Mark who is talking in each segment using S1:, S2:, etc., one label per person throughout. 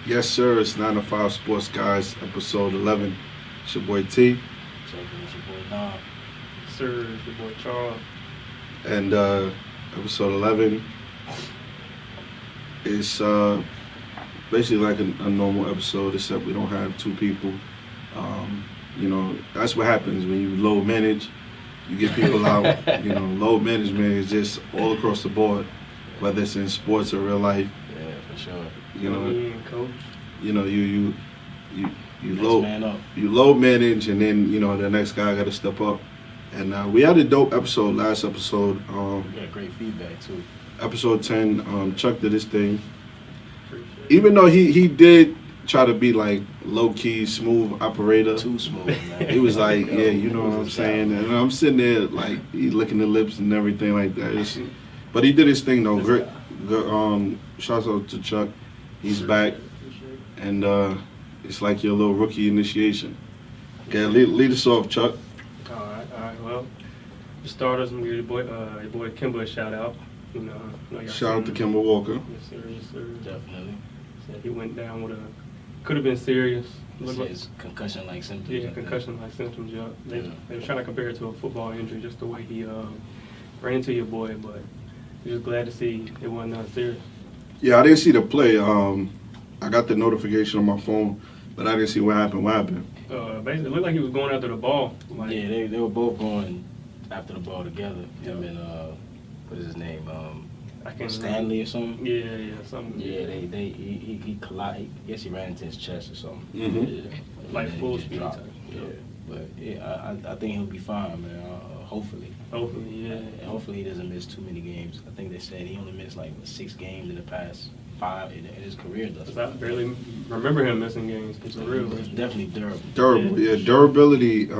S1: Yes, sir. It's 9 to 5 Sports Guys, episode 11. It's your boy T.
S2: It's your boy Dom.
S3: Sir, it's your boy Charles.
S1: And episode 11 is basically like a normal episode, except we don't have two people. That's what happens when you load manage. You get people out. Load management is just all across the board, whether it's in sports or real life.
S2: Yeah, for sure.
S3: Coach.
S1: You load manage, and then the next guy got to step up. And we had a dope episode last episode.
S2: Great feedback too.
S1: Episode 10, Chuck did his thing. Even though he did try to be like low key smooth operator.
S2: Too smooth, man.
S1: He was like, yeah, you know what I'm saying. And I'm sitting there like he licking the lips and everything like that. But he did his thing though. Great. Shouts out to Chuck. He's back, and it's like your little rookie initiation. Okay, lead us off, Chuck.
S3: All right. Well, the starters, I'm gonna give your boy Kimba a shout out.
S1: Shout out to Kimba Walker.
S3: Yes, sir.
S2: Definitely.
S3: So he went down with could have been serious.
S2: It's concussion-like symptoms.
S3: Yeah, concussion-like symptoms. Yeah. They were trying to compare it to a football injury, just the way he ran into your boy, but we're just glad to see it wasn't that serious.
S1: Yeah, I didn't see the play. I got the notification on my phone, but I didn't see what happened. What happened?
S3: Basically, it looked like he was going after the ball.
S2: They were both going after the ball together. Him and what is his name?
S3: I can't
S2: Stanley
S3: remember.
S2: or something.
S3: Yeah, something.
S2: Yeah, he collided. I guess he ran into his chest or something.
S1: Mm-hmm.
S2: Yeah.
S3: Like full speed.
S2: Yeah, but I think he'll be fine, man. Hopefully.
S3: Hopefully, yeah.
S2: And hopefully he doesn't miss too many games. I think they said he only missed like 6 games in the past 5 in his career thus far.
S3: I barely remember him missing games. It's real.
S2: It's definitely durable.
S1: Durable, yeah. Durability,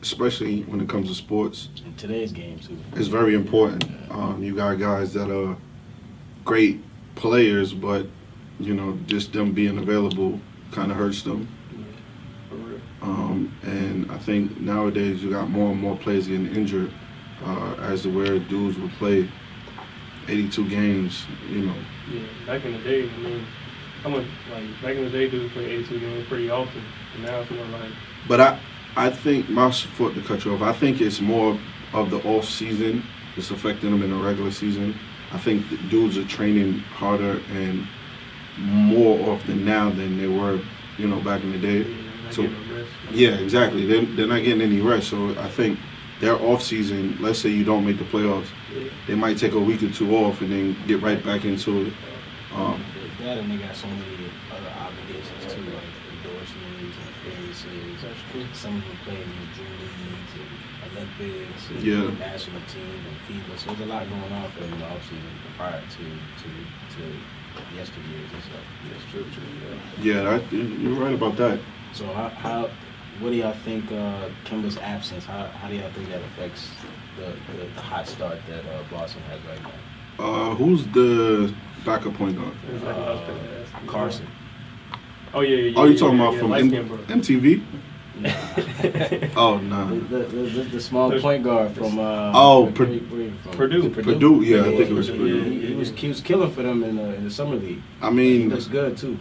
S1: especially when it comes to sports,
S2: In today's game too.
S1: is very important. You got guys that are great players, but just them being available kind of hurts them.
S3: Yeah, for real.
S1: And I think nowadays you got more and more players getting injured, as to where dudes will play 82 games.
S3: Yeah, back in the day, back in the day, dudes play 82 games pretty often, and now it's more like.
S1: But I think, my foot to cut you off, I think it's more of the off season that's affecting them in the regular season. I think the dudes are training harder and more often now than they were, back in the day. Yeah, exactly. They're not getting any rest. So I think their off season, let's say you don't make the playoffs, they might take a week or two off and then get right back into it.
S2: That and they got so many other obligations too, like endorsements and appearances.
S3: That's true.
S2: Some of them play in the Drew Leagues and Olympics and
S1: Yeah.
S2: national teams and FIBA. So there's a lot going on for them in the offseason prior to yesteryears and stuff.
S3: That's true.
S1: Yeah, you're right about that.
S2: So what do y'all think Kimba's absence? How do y'all think that affects the hot start that Boston has right now?
S1: Who's the backup point guard?
S2: Carson.
S3: Oh yeah.
S1: Oh, you talking about from
S3: light-skinned bro.
S1: MTV?
S2: Nah.
S1: Oh, no.
S2: The small point guard from
S3: Purdue.
S1: Purdue, yeah, I think it was Purdue.
S2: He was killing for them in the summer league.
S1: I
S2: He
S1: mean,
S2: looks good too.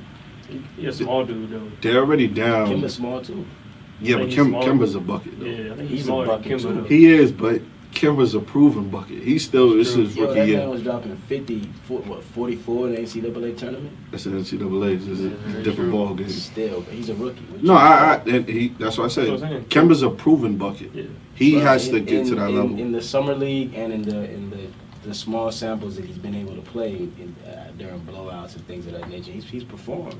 S3: He's a small dude though.
S1: they're already down.
S2: Kimba's small too.
S1: Yeah, but
S3: He's small.
S1: Kimba's a bucket, though.
S3: Yeah, I think
S2: He's
S3: he's
S2: a
S3: smaller than
S2: bucket,
S3: Kimba
S2: too.
S3: though.
S1: He is, but Kimba's a proven bucket. He's still, this is
S2: Yo,
S1: rookie
S2: that
S1: year.
S2: man was dropping 44 in the NCAA tournament.
S1: That's the NCAA. This is a
S3: Very
S1: different
S3: true.
S1: ball game.
S2: Still, but he's a rookie.
S1: No, that's what I said.
S3: That's what I'm saying.
S1: Kimba's a proven bucket.
S3: Yeah.
S1: He
S2: But
S1: has to get to that level.
S2: In the summer league and in the small samples that he's been able to play during blowouts and things of that nature, he's performed.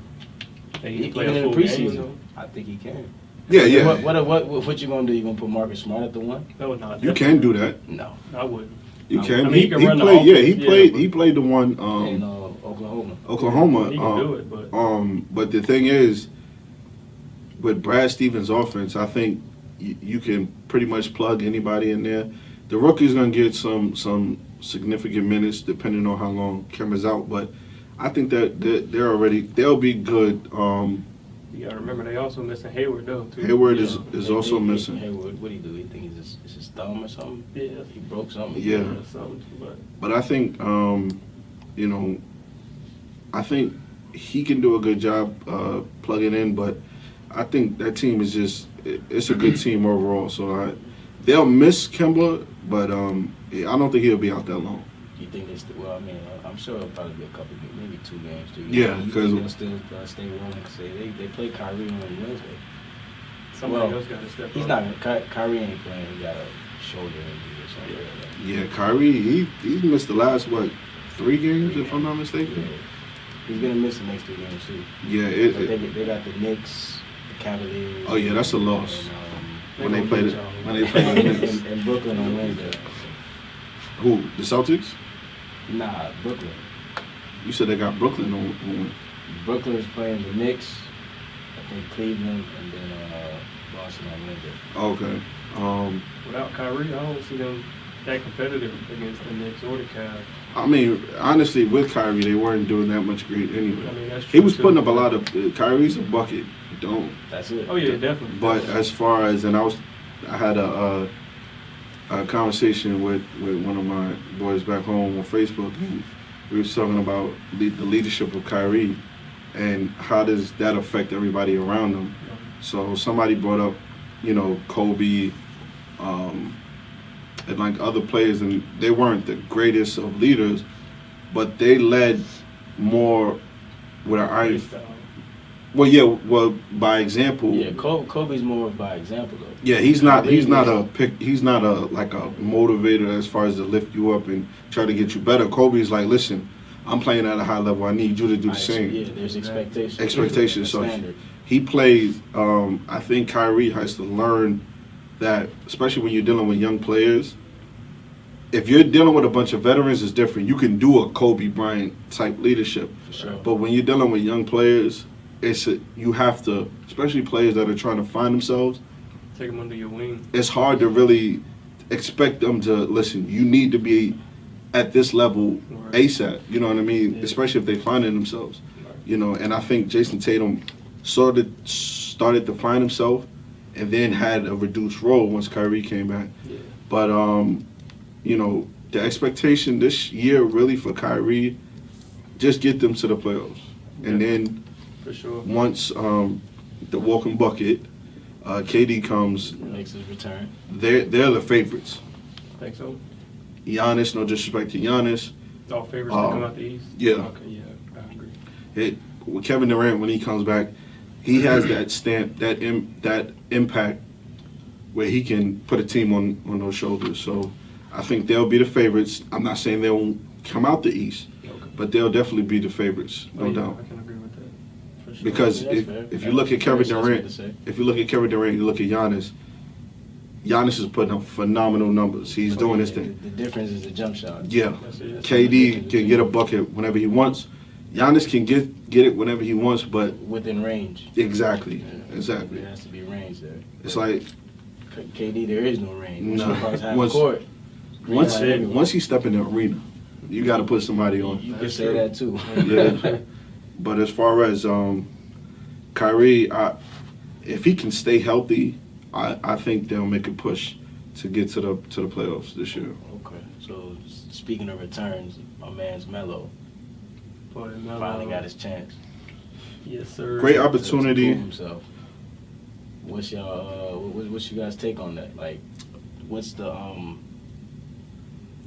S3: Hey, he
S2: Even
S3: play
S2: in
S3: a
S2: the
S3: full game,
S2: preseason,
S3: though.
S2: I think he can.
S1: Yeah.
S2: What you gonna do? You gonna put Marcus Smart at the 1?
S3: No, not.
S1: You can do that.
S2: No.
S3: I wouldn't.
S1: You
S2: I
S1: can.
S3: mean,
S1: He
S3: he can run the
S1: played. Yeah,
S3: offense,
S1: he
S3: but-
S1: played the one.
S2: In Oklahoma.
S1: Oklahoma.
S3: He can do it, but
S1: But the thing is, with Brad Stevens' offense, I think you can pretty much plug anybody in there. The rookie's gonna get some significant minutes depending on how long Kemba's out, but I think that they'll be good.
S3: you gotta remember they also missing Hayward though too.
S1: Hayward is also missing.
S2: Hayward, what do he do? He think it's his thumb or something?
S3: Yeah.
S2: He broke something?
S1: Yeah.
S3: Something, but
S1: But I think I think he can do a good job plugging in, but I think that team is it's a good team overall. So they'll miss Kemba, but I don't think he'll be out that long.
S2: You think it's well? I mean, I'm sure it'll probably be a couple, maybe 2 games.
S1: Yeah,
S2: because they'll still stay warm. Say they play Kyrie on Wednesday.
S3: Somebody else got to step up.
S2: He's not. Kyrie ain't playing. He got a shoulder injury or something.
S1: Yeah, Kyrie, he missed the last 3 games if I'm not mistaken.
S2: Yeah. He's gonna miss the next 2 games too.
S1: Yeah,
S2: they got the Knicks, the Cavaliers.
S1: Oh yeah, that's a loss.
S3: And,
S1: when they played the Knicks
S2: in Brooklyn on Wednesday.
S1: Who? The Celtics?
S2: Nah, Brooklyn.
S1: You said they got Brooklyn on.
S2: Brooklyn is playing the Knicks, I think Cleveland, and then Boston on Wednesday.
S1: Okay.
S3: Without Kyrie, I don't see them that competitive against the Knicks or the Cavs.
S1: I mean, honestly, with Kyrie, they weren't doing that much great anyway.
S3: I mean, that's
S1: he
S3: true
S1: was
S3: too.
S1: putting up a lot of. Kyrie's a bucket. Don't.
S2: That's it.
S3: Oh yeah, definitely.
S1: But as far as I had a conversation with one of my boys back home on Facebook, and we were talking about the leadership of Kyrie and how does that affect everybody around him. So somebody brought up, Kobe, and like other players, and they weren't the greatest of leaders, but they led more with an iron. Well, by example.
S2: Yeah, Kobe's more by example though.
S1: Yeah, he's not a motivator as far as to lift you up and try to get you better. Kobe's like, listen, I'm playing at a high level. I need you to do the same.
S2: Yeah, there's expectations.
S1: Expectations. So
S2: standard.
S1: he plays. I think Kyrie has to learn that, especially when you're dealing with young players. If you're dealing with a bunch of veterans, it's different. You can do a Kobe Bryant type leadership.
S2: For sure.
S1: But when you're dealing with young players, you have to, especially players that are trying to find themselves.
S3: Take them under your wing.
S1: It's hard to really expect them to listen. You need to be at this level ASAP. You know what I mean?
S3: Yeah.
S1: Especially if they finding themselves. And I think Jason Tatum started to find himself, and then had a reduced role once Kyrie came back.
S3: Yeah.
S1: But the expectation this year really for Kyrie, just get them to the playoffs, and then.
S3: For sure.
S1: Once the walking bucket, KD comes,
S2: makes his return.
S1: They're the favorites.
S3: Think so?
S1: Giannis, no disrespect to Giannis.
S3: All favorites to come out the East?
S1: Yeah.
S3: Okay, yeah, I agree.
S1: With Kevin Durant, when he comes back, he has that stamp, that impact where he can put a team on those shoulders. So I think they'll be the favorites. I'm not saying they won't come out the East, but they'll definitely be the favorites, no doubt.
S3: I can agree with that. For sure.
S1: Because if you look at Kevin Durant, you look at Giannis. Giannis is putting up phenomenal numbers. He's doing his thing.
S2: The difference is the jump shot.
S1: Yeah, KD can get a bucket whenever he wants. Giannis can get it whenever he wants, but
S2: within range.
S1: Exactly,
S2: Yeah.
S1: exactly.
S2: There has to be range there.
S1: It's like
S2: KD, there is no range.
S1: Once you step in the arena, you got to put somebody on.
S2: You can say that too.
S1: Yeah. But as far as Kyrie, if he can stay healthy, I think they'll make a push to get to the playoffs this year.
S2: Okay. So speaking of returns, my man's Melo finally got his chance.
S3: Yes, sir.
S1: Great opportunity.
S2: To prove himself. What's you guys' take on that? Like, what's the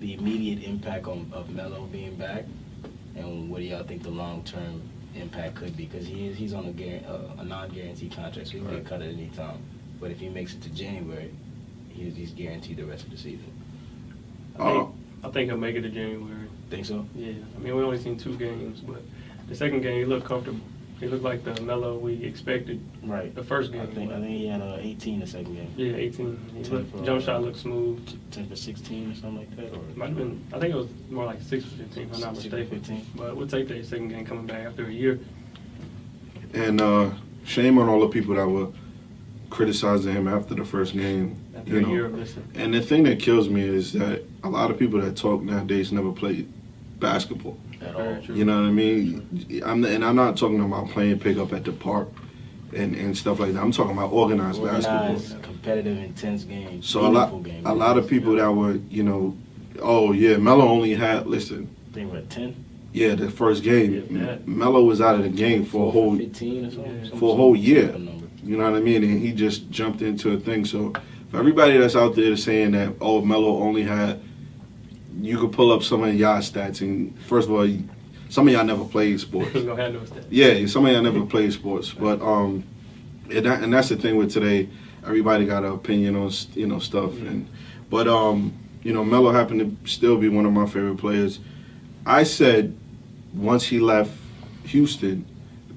S2: immediate impact of Melo being back, and what do y'all think the long-term impact could be? Because he's on a non-guaranteed contract, so he can get cut at any time. But if he makes it to January, he's guaranteed the rest of the season.
S3: I think he'll make it to January.
S2: Think so?
S3: Yeah. I mean, we only seen 2 games, but the second game he looked comfortable. He looked like the Melo we expected.
S2: Right.
S3: The first game.
S2: I think he had 18 the second game.
S3: Yeah, 18. Jump shot looked smooth.
S2: 10 for 16 or something like that, or
S3: might have been. I think it was more like 6 for 15, if I'm not mistaken. 15. But we'll take that second game coming back after a year.
S1: And shame on all the people that were criticizing him after the first game.
S3: After a year of listening.
S1: And the thing that kills me is that a lot of people that talk nowadays never played basketball.
S2: At all.
S1: You know what I mean? I'm not talking about playing pickup at the park and stuff like that. I'm talking about organized basketball.
S2: Competitive, intense games.
S1: So a lot of people that were, oh yeah, Melo only had, listen.
S2: They were at 10?
S1: Yeah, the first game.
S3: Yeah,
S1: Melo was out of the game for a whole
S2: 15 or something.
S1: for a whole year. You know what I mean? And he just jumped into a thing. So for everybody that's out there saying that, oh, Melo only had, you could pull up some of y'all stats. And first of all, some of y'all never played sports.
S3: Ain't gonna have no stats.
S1: Yeah, some of y'all never played sports. But and that's the thing with today. Everybody got an opinion on stuff. But Melo happened to still be one of my favorite players. I said once he left Houston,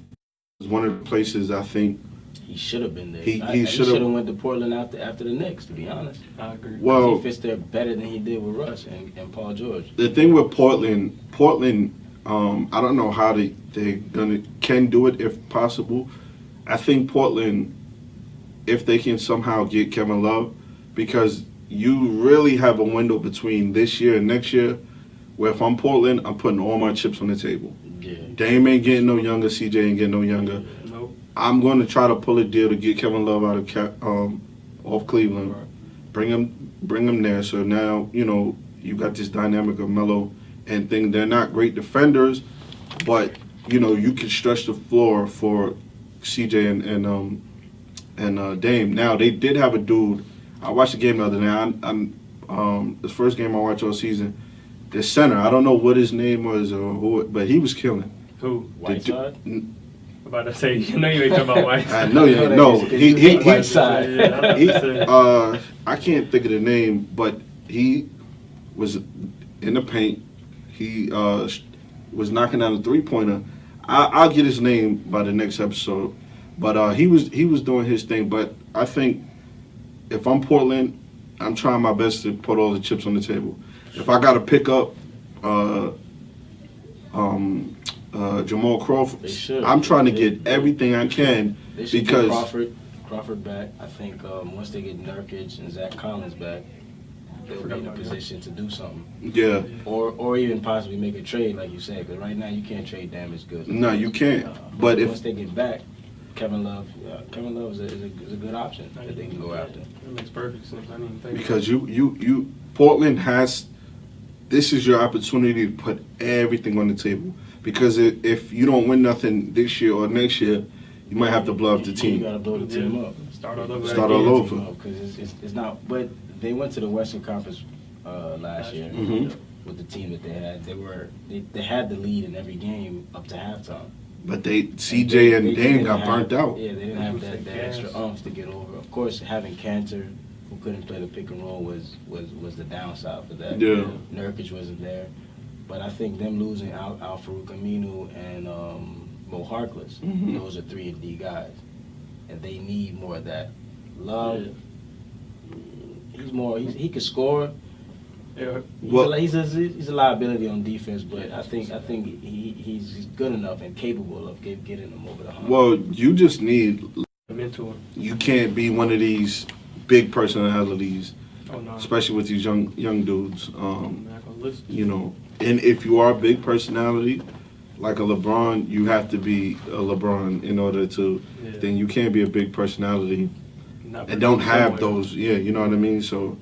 S1: it was one of the places I think
S2: he should have been there.
S1: He
S2: should have went to Portland after the Knicks, to be honest.
S3: I agree.
S1: Well,
S2: he fits there better than he did with Russ and Paul George.
S1: The thing with Portland, I don't know how they can do it if possible. I think Portland, if they can somehow get Kevin Love, because you really have a window between this year and next year, where if I'm Portland, I'm putting all my chips on the table.
S2: Yeah.
S1: Dame ain't getting no younger, CJ ain't getting no younger.
S3: Nope.
S1: I'm going to try to pull a deal to get Kevin Love out of off Cleveland, bring him there. So now you got this dynamic of Melo and thing. They're not great defenders, but you can stretch the floor for CJ and Dame. Now they did have a dude. I watched the game the other day. The first game I watched all season. The center, I don't know what his name was or who, but he was killing.
S3: Who?
S2: Whiteside?
S3: About to say, you ain't talking about Whiteside.
S1: I know you ain't. No, he
S2: Whiteside.
S1: I can't think of the name, but he was in the paint. He was knocking down a 3-pointer. I'll get his name by the next episode. But he was doing his thing. But I think if I'm Portland, I'm trying my best to put all the chips on the table. If I got to pick up Jamal Crawford, I'm trying to get everything I can because
S2: Crawford back. I think once they get Nurkic and Zach Collins back, they'll be in a position to do something.
S1: Yeah.
S2: Or even possibly make a trade, like you said, because right now you can't trade damaged goods.
S1: No, you can't. But
S2: once they get back, Kevin Love is a good option that they can go after.
S3: That makes perfect sense. I didn't even think
S1: because you Portland has. This is your opportunity to put everything on the table. Because if you don't win nothing this year or next year, you might have to blow up the team.
S2: You got to blow the team up.
S3: Start all over.
S1: Start all over.
S2: Because it's not. But they went to the Western Conference last year with the team that they had. They had the lead in every game up to halftime.
S1: But CJ and Dame got burnt out.
S2: Yeah, they didn't have that extra oomph to get over. Of course, having Cantor, who couldn't play the pick and roll, was the downside for that.
S1: Yeah.
S2: Nurkic wasn't there. But I think them losing Al-Farouq Aminu and Mo Harkless, those are 3 and D guys. And they need more of that. Love, he can score.
S3: Yeah.
S2: He's a liability on defense, but I think he's good enough and capable of getting them over the hump.
S1: Well, you just need
S3: a mentor.
S1: You can't be one of these big personalities,
S3: no.
S1: especially with these young dudes. And if you are a big personality, like a LeBron, you have to be a LeBron in order to. Yeah. Then you can't be a big personality and don't have those. Yeah, you know what I mean. So.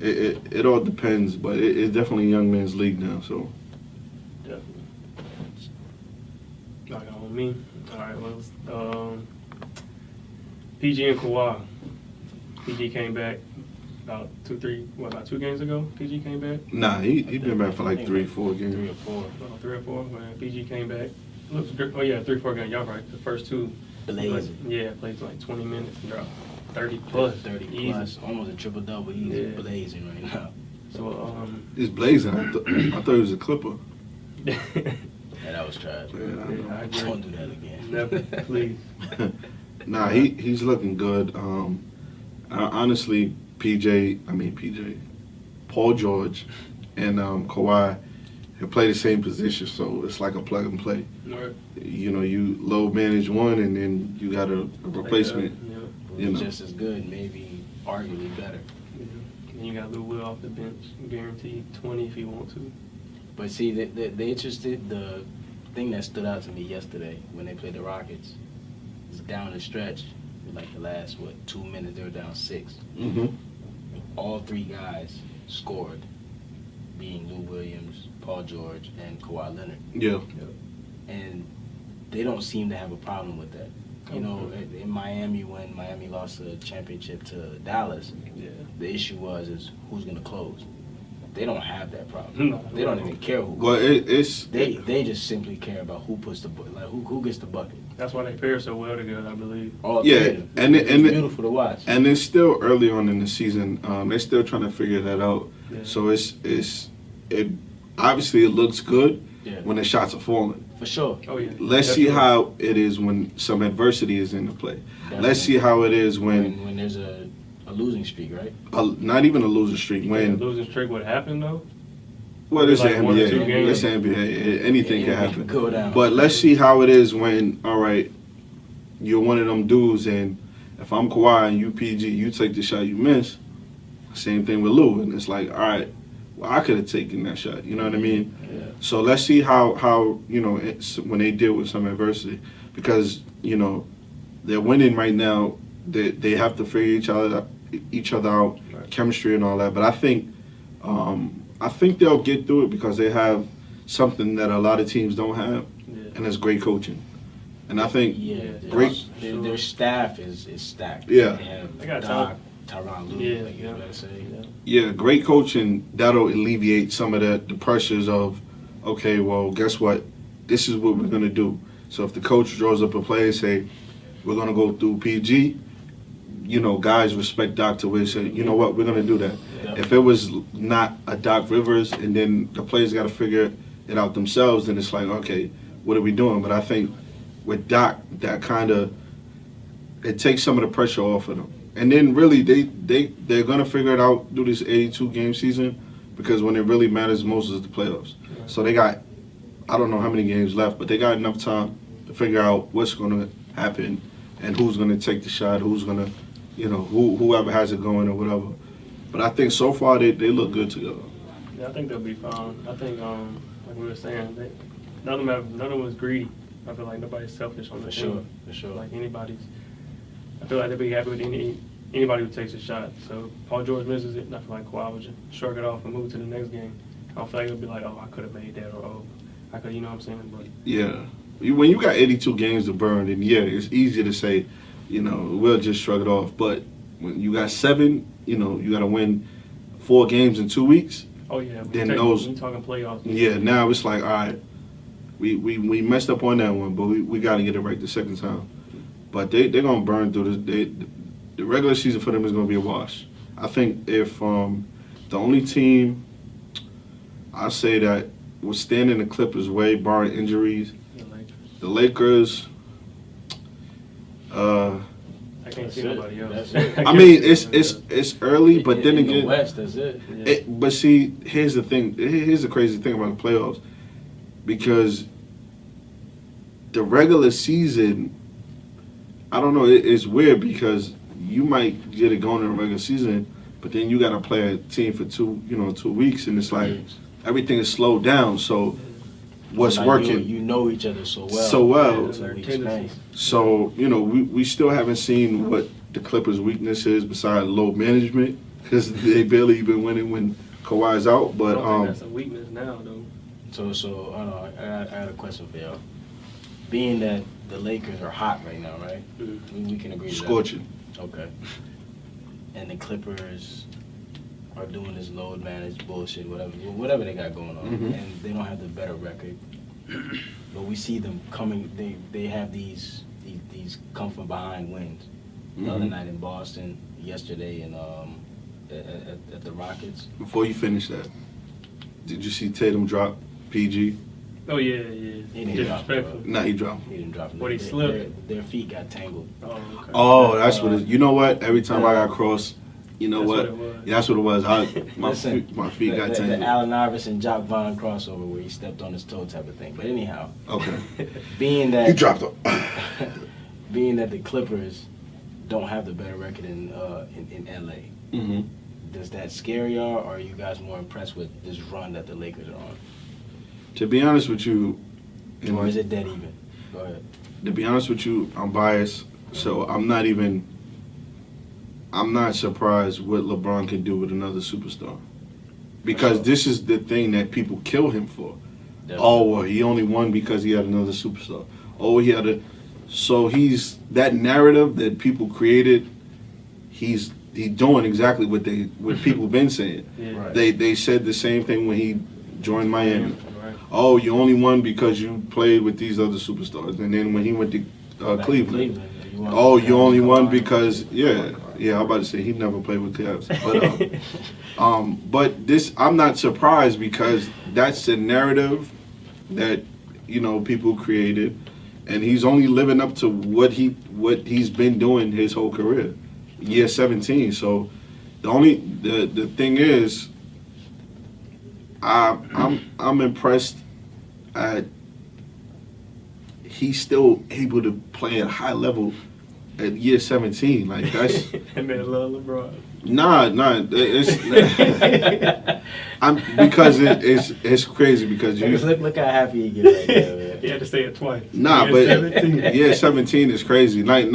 S1: It all depends, but it's definitely a young man's league now. So,
S3: definitely. Not on me. All right. Well, PG and Kawhi. PG came back about 2 games ago. PG came back.
S1: Nah, he been back for like 3-4 games.
S2: 3 or 4.
S3: 3 or 4. Well, PG came back. Looks good. Oh yeah, 3-4 games. Y'all right. The first 2.
S2: Blazing.
S3: Played for like 20 minutes and dropped 30 plus.
S2: 30
S3: easy.
S2: plus. Almost a triple-double. He's blazing right now.
S3: So,
S1: he's blazing. I thought he was a Clipper.
S2: Yeah, that was trash.
S3: I agree.
S2: Don't do that again.
S3: Never, please.
S1: Nah, he's looking good. Honestly, Paul George and Kawhi have played the same position, so it's like a plug and play.
S3: Right.
S1: You low manage one, and then you got a replacement.
S2: Just as good, maybe arguably better.
S3: Yeah. And you got Lou Will off the bench, guaranteed 20 if you want to.
S2: But see, the thing that stood out to me yesterday when they played the Rockets is down the stretch, like the last 2 minutes they were down 6.
S1: Mm-hmm.
S2: All 3 guys scored being Lou Williams, Paul George, and Kawhi Leonard.
S1: Yeah.
S2: And they don't seem to have a problem with that. You know, in Miami, when Miami lost the championship to Dallas, the issue is who's going to close. They don't have that problem.
S3: No,
S2: they don't even care who.
S1: Well,
S2: they just simply care about who puts the who gets the bucket.
S3: That's why they pair so well together, I believe.
S1: And
S2: it's beautiful to watch.
S1: And it's still early on in the season. They're still trying to figure that out.
S3: Yeah.
S1: So it obviously it looks good when the shots are falling.
S2: For sure.
S3: Oh yeah.
S1: Let's see how it is when some adversity is in the play.
S2: Definitely.
S1: Let's see how it is when
S2: there's a losing streak, right?
S1: Not even a losing streak. When
S3: losing streak would happen though.
S1: Well, it's
S3: like
S1: the
S3: 1 or 2
S1: NBA.
S3: games.
S1: It's the NBA. Anything can happen.
S2: Go down.
S1: But let's see how it is when, all right, you're one of them dudes, and if I'm Kawhi and you PG, you take the shot, you miss. Same thing with Lou, and it's like, all right, well, I could have taken that shot. You know what I mean?
S2: Yeah.
S1: So let's see how you know when they deal with some adversity, because you know they're winning right now. They have to figure each other out,
S3: Right.
S1: chemistry and all that. But I think they'll get through it because they have something that a lot of teams don't have, and it's great coaching. And I think
S2: their staff is stacked.
S1: Yeah.
S2: They
S3: They got
S2: have Doc, Tyronn Lue,
S3: Yeah,
S2: like you
S3: yeah.
S2: better say.
S1: Yeah, great coaching, that'll alleviate some of the pressures of, okay, well, guess what? This is what we're going to do. So if the coach draws up a play and say, we're going to go through PG, you know, guys respect Doc to where they say, you know what, we're going to do that.
S2: Yeah.
S1: If it was not a Doc Rivers and then the players got to figure it out themselves, then it's like, okay, what are we doing? But I think with Doc, that kind of, it takes some of the pressure off of them. And then really, they're going to figure it out through this 82-game season, because when it really matters most is the playoffs. So they got, I don't know how many games left, but they got enough time to figure out what's going to happen and who's going to take the shot, who's going to, you know, whoever has it going or whatever. But I think so far they look good together.
S3: Yeah, I think they'll be fine. I think, like we were saying, none of them was greedy. I feel like nobody's selfish on the team.
S2: For sure.
S3: Like anybody's. I feel like they'll be happy with anybody who takes a shot. So Paul George misses it, and I feel like Kawhi would just shrug it off and move to the next game. I don't feel like it'll be like, oh, I could have made that, or oh, I could, you know what I'm saying? But
S1: Yeah. When you got 82 games to burn, then yeah, it's easy to say, you know, we'll just shrug it off. But when you got 7, you know, you got to win 4 games in 2 weeks.
S3: oh yeah,
S1: Then
S3: we're
S1: those-
S3: talking playoffs.
S1: Yeah, now it's like, all right, we messed up on that one, but we got to get it right the second time. But they're going to burn through this. The regular season for them is going to be a wash. I think if the only team I say that will stand in the Clippers' way, barring injuries, the Lakers.
S3: I can't see
S2: That's it.
S3: nobody else.
S2: That's it.
S1: I mean, it's early, but then
S2: in the
S1: again,
S2: West, that's it.
S1: but see, here's the thing. Here's the crazy thing about the playoffs, because the regular season, I don't know, it's weird because you might get it going in the regular season, but then you got to play a team for 2 weeks, and it's like everything is slowed down. So what's
S2: Like,
S1: working?
S2: You know each other so well.
S1: So well.
S2: Yeah, 2 weeks, man.
S1: So, you know, we still haven't seen what the Clippers' weakness is besides low management, because they barely even winning when Kawhi's out.
S3: I
S1: But
S3: don't think that's a weakness now, though.
S2: So I got a question for y'all. Being that the Lakers are hot right now, right? We can agree to that.
S1: scorching.
S2: Okay. And the Clippers are doing this load managed bullshit, whatever they got going on,
S1: Mhm.
S2: and they don't have the better record. But we see them coming. They have these come from behind wins. The other
S1: Mhm.
S2: night in Boston, yesterday in at the Rockets.
S1: Before you finish that, did you see Tatum drop PG?
S3: Oh yeah.
S2: He didn't drop
S3: Disrespectful.
S1: Nah, he dropped.
S2: He didn't drop.
S3: What, he slipped?
S2: Their feet got tangled.
S3: Oh, okay.
S1: Oh, that's what it is. You know what? Every time I got crossed, you know
S3: That's
S1: what?
S3: what it was.
S1: Yeah, that's what it was.
S2: Listen,
S1: My feet got
S2: the
S1: tangled.
S2: Allen Iverson, Jock Vaughn crossover where he stepped on his toe type of thing. But anyhow,
S1: Okay.
S2: being that
S1: He dropped him.
S2: being that the Clippers don't have the better record in LA,
S1: Mm-hmm.
S2: does that scare y'all, or are you guys more impressed with this run that the Lakers are on?
S1: To be honest with you,
S2: Or is it dead even? Go ahead.
S1: to be honest with you, I'm biased, so I'm not surprised what LeBron can do with another superstar. because this is the thing that people kill him for.
S2: Definitely.
S1: Oh, well, he only won because he had another superstar. Oh, he had a. So he's that narrative that people created. He's doing exactly what people been saying.
S3: Yeah.
S2: Right.
S1: They said the same thing when he joined Miami.
S3: Right.
S1: Oh, you only won because you played with these other superstars. And then when he went to
S2: Back
S1: Cleveland,
S2: you won
S1: oh, you only won
S2: Kawhi.
S1: because I'm about to say he never played with Cavs. But this, I'm not surprised because that's the narrative that people created, and he's only living up to what he's been doing his whole career, year 17. So the thing is, I'm impressed at he's still able to play at a high level at year 17. Like that's
S3: That man love LeBron.
S1: nah. It's because it's crazy because you
S2: Look how happy he gets right there, man.
S3: He had to say it twice.
S1: nah,
S3: Year
S1: but
S3: 17.
S1: year 17 is crazy. Like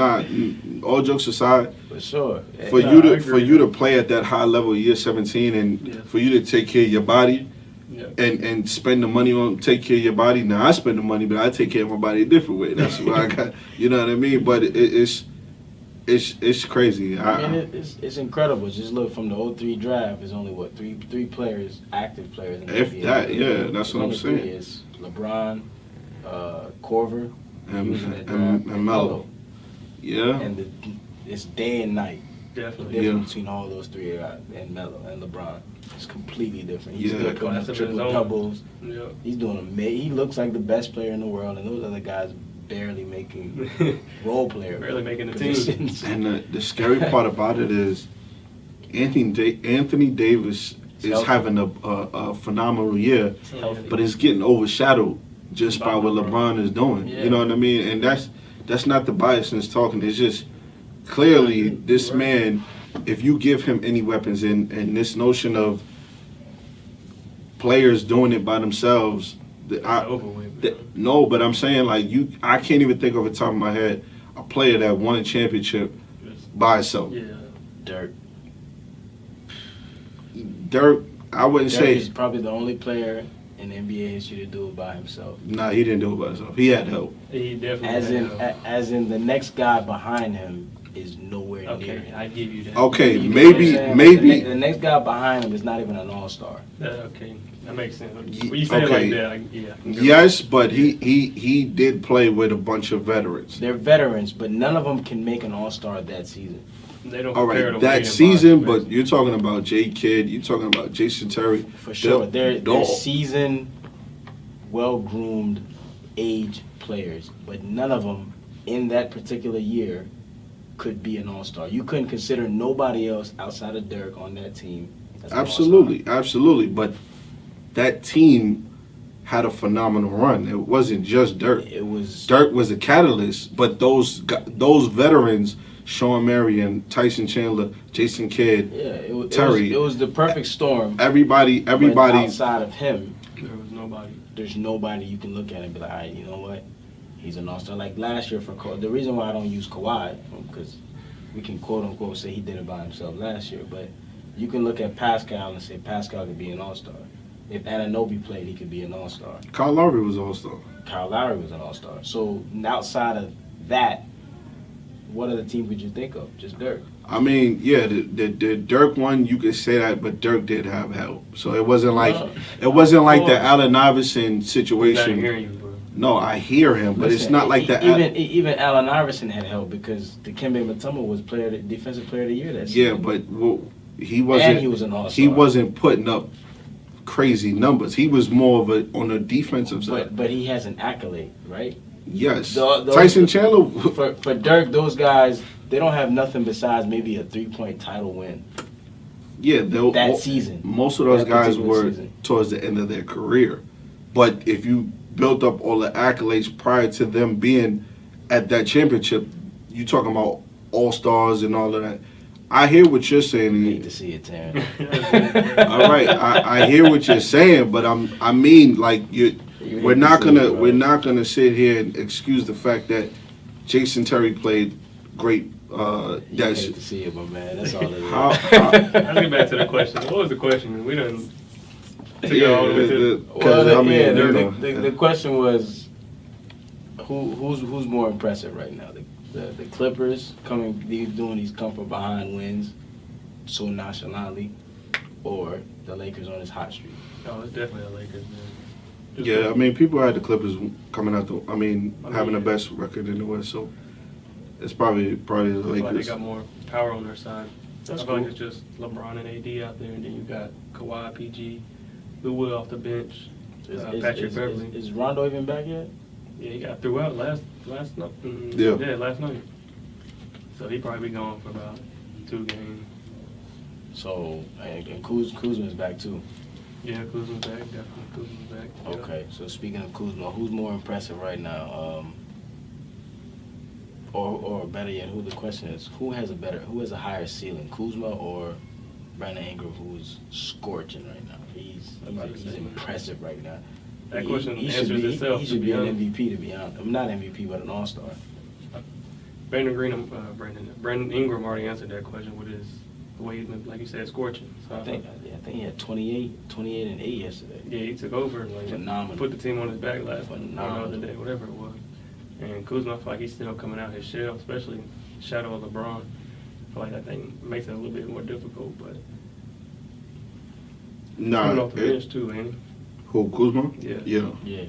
S1: all jokes aside,
S2: For sure.
S1: for
S3: Nah,
S1: you
S3: I
S1: to
S3: agree.
S1: play at that high level year 17 and
S3: Yeah.
S1: for you to take care of your body
S3: Yeah.
S1: and spend the money on take care of your body. Now I spend the money, but I take care of my body a different way. That's what I got. You know what I mean? But it's crazy.
S2: I mean, it's incredible. Just look from the 03 draft. There's only three players, active players. In the
S1: If
S2: NBA.
S1: that, yeah, that's what I'm
S2: Only three
S1: saying.
S2: is LeBron, Corver,
S1: And-
S2: he was in that
S1: and-
S2: draft,
S1: and Melo. Yeah.
S2: And it's day and night. The
S3: Definitely.
S2: difference between all those three and Melo and LeBron. It's completely different. He's
S1: Yeah.
S2: still putting
S3: Class
S2: up
S3: of his
S2: triple
S3: own.
S2: doubles.
S3: Yeah.
S2: He's doing amazing. He looks like the best player in the world, and those other guys barely making role player
S3: Barely making the team.
S2: positions.
S1: And the scary part about it is Anthony Davis is
S2: Healthy.
S1: having a phenomenal year,
S2: Healthy.
S1: but it's getting overshadowed just by what LeBron is doing.
S2: Yeah.
S1: You know what I mean? And that's not the biasness talking. It's just clearly this man, if you give him any weapons and this notion of players doing it by themselves,
S3: It's over with. man.
S1: no, but I'm saying like I can't even think off the top of my head a player that won a championship
S3: Just-
S1: by itself.
S3: Yeah.
S2: Dirk.
S1: Dirk, I wouldn't
S2: Dirk
S1: say.
S2: is probably the only player in NBA history to do it by himself.
S1: Nah, he didn't do it by himself. He had help.
S3: He definitely.
S2: As in the next guy behind him is nowhere near
S3: Okay,
S2: him.
S3: I give you that.
S1: Okay,
S2: You get
S1: maybe-
S2: what I'm saying?
S1: maybe-
S2: Like, the next guy behind him is not even an all-star.
S3: Okay, that makes sense.
S1: Ye-
S3: When you say it
S1: okay.
S3: like that, yeah. I can go.
S1: Yes, but he did play with a bunch of veterans.
S2: They're veterans, but none of them can make an all-star that season.
S3: They don't
S1: All
S3: compare
S1: right,
S3: to
S1: that
S3: William
S1: season,
S3: Boston,
S1: but you're talking about J. Kidd, you're talking about Jason Terry.
S2: For sure. They're
S1: Dog.
S2: seasoned, well-groomed, age players, but none of them in that particular year could be an all-star. You couldn't consider nobody else outside of Dirk on that team as an
S1: Absolutely. But that team had a phenomenal run. It wasn't just Dirk.
S2: all-star. It was
S1: Dirk was a catalyst, but those veterans, Sean Marion, Tyson Chandler, Jason Kidd, Terry.
S2: It was the perfect storm.
S1: everybody.
S2: But outside of him,
S3: there was nobody.
S2: there's nobody you can look at and be like, all right, you know what? He's an all-star. Like last year for Kawhi. The reason why I don't use Kawhi, because we can quote-unquote say he did it by himself last year, but you can look at Pascal and say Pascal could be an all-star. If Anunoby played, he could be an all-star.
S1: Kyle Lowry was all-star.
S2: Kyle Lowry was an all-star. So outside of that, what other team could you think of? Just Dirk.
S1: I mean, yeah, the Dirk one, you could say that, but Dirk did have help. So it wasn't like the Allen Iverson
S3: I'm not
S1: situation.
S3: hearing you, bro.
S1: No, I hear him, but it's
S2: Listen,
S1: not like that.
S2: Even Allen Iverson had help because Dikembe Mutombo was defensive player of the year that season.
S1: Yeah, but he wasn't.
S2: And he was an all-star.
S1: He wasn't putting up crazy numbers. He was more of a on the defensive side.
S2: But he has an accolade, right?
S1: Yes,
S2: The-
S1: Tyson Chandler.
S2: For Dirk, those guys, they don't have nothing besides maybe a 3-point title win
S1: Yeah,
S2: that season.
S1: most of those
S2: That
S1: guys
S2: particular
S1: were
S2: season.
S1: towards the end of their career. But if you built up all the accolades prior to them being at that championship, you talking about all-stars and all of that. I hear what you're
S2: I
S1: saying.
S2: hate to see it, Terrence.
S1: All right, I hear what you're saying, but I mean, like we're not gonna sit here and excuse the fact that Jason Terry played great.
S2: You
S1: That's
S2: hate to see it, my man. That's all it is.
S1: how
S3: Let's get back to the question. What was the question? We done To go all the way to
S2: Well,
S1: I mean,
S2: yeah,
S1: you know,
S2: the question was, who's more impressive right now? The Clippers doing these come from behind wins so nonchalantly, or the Lakers on this hot streak?
S3: Oh, it's definitely the Lakers, man.
S1: Yeah, I mean, people had the Clippers coming out having the
S3: yeah.
S1: best record in the West, so it's probably the
S3: I feel like they
S1: Lakers.
S3: got more power on their side.
S2: That's
S3: I feel like
S2: cool.
S3: it's just LeBron and AD out there, and then you got Kawhi, PG, Lou Will off the bench, Patrick Beverly.
S2: Is Rondo even back yet?
S3: Yeah, he got threw out last night.
S1: Yeah.
S3: Last night. So he probably be gone for about 2 games.
S2: So, and Kuzma's back too.
S3: Yeah, Kuzma's back. Definitely Kuzma's back. Yeah.
S2: Okay, so speaking of Kuzma, who's more impressive right now? Or better yet, the question is, who has a higher ceiling, Kuzma or Brandon Ingram, who's scorching right now? He's impressive right now.
S3: That question
S2: he
S3: answers
S2: should be,
S3: itself.
S2: He should be an MVP, to be honest. I'm not MVP, but an All-Star.
S3: Brandon Ingram already answered that question with the way he's been, like you said, scorching. So
S2: I think he had 28 and 8 yesterday.
S3: Yeah, he took over and
S2: Phenomenal.
S3: put the team on his back last
S2: Phenomenal.
S3: other day, whatever it was. And Kuzma, I feel like he's still coming out his shell, especially shadow of LeBron. I feel like that thing makes it a little bit more difficult, but coming off the bench too, ain't he?
S1: Who, Kuzma?
S3: Yeah.
S2: Yeah.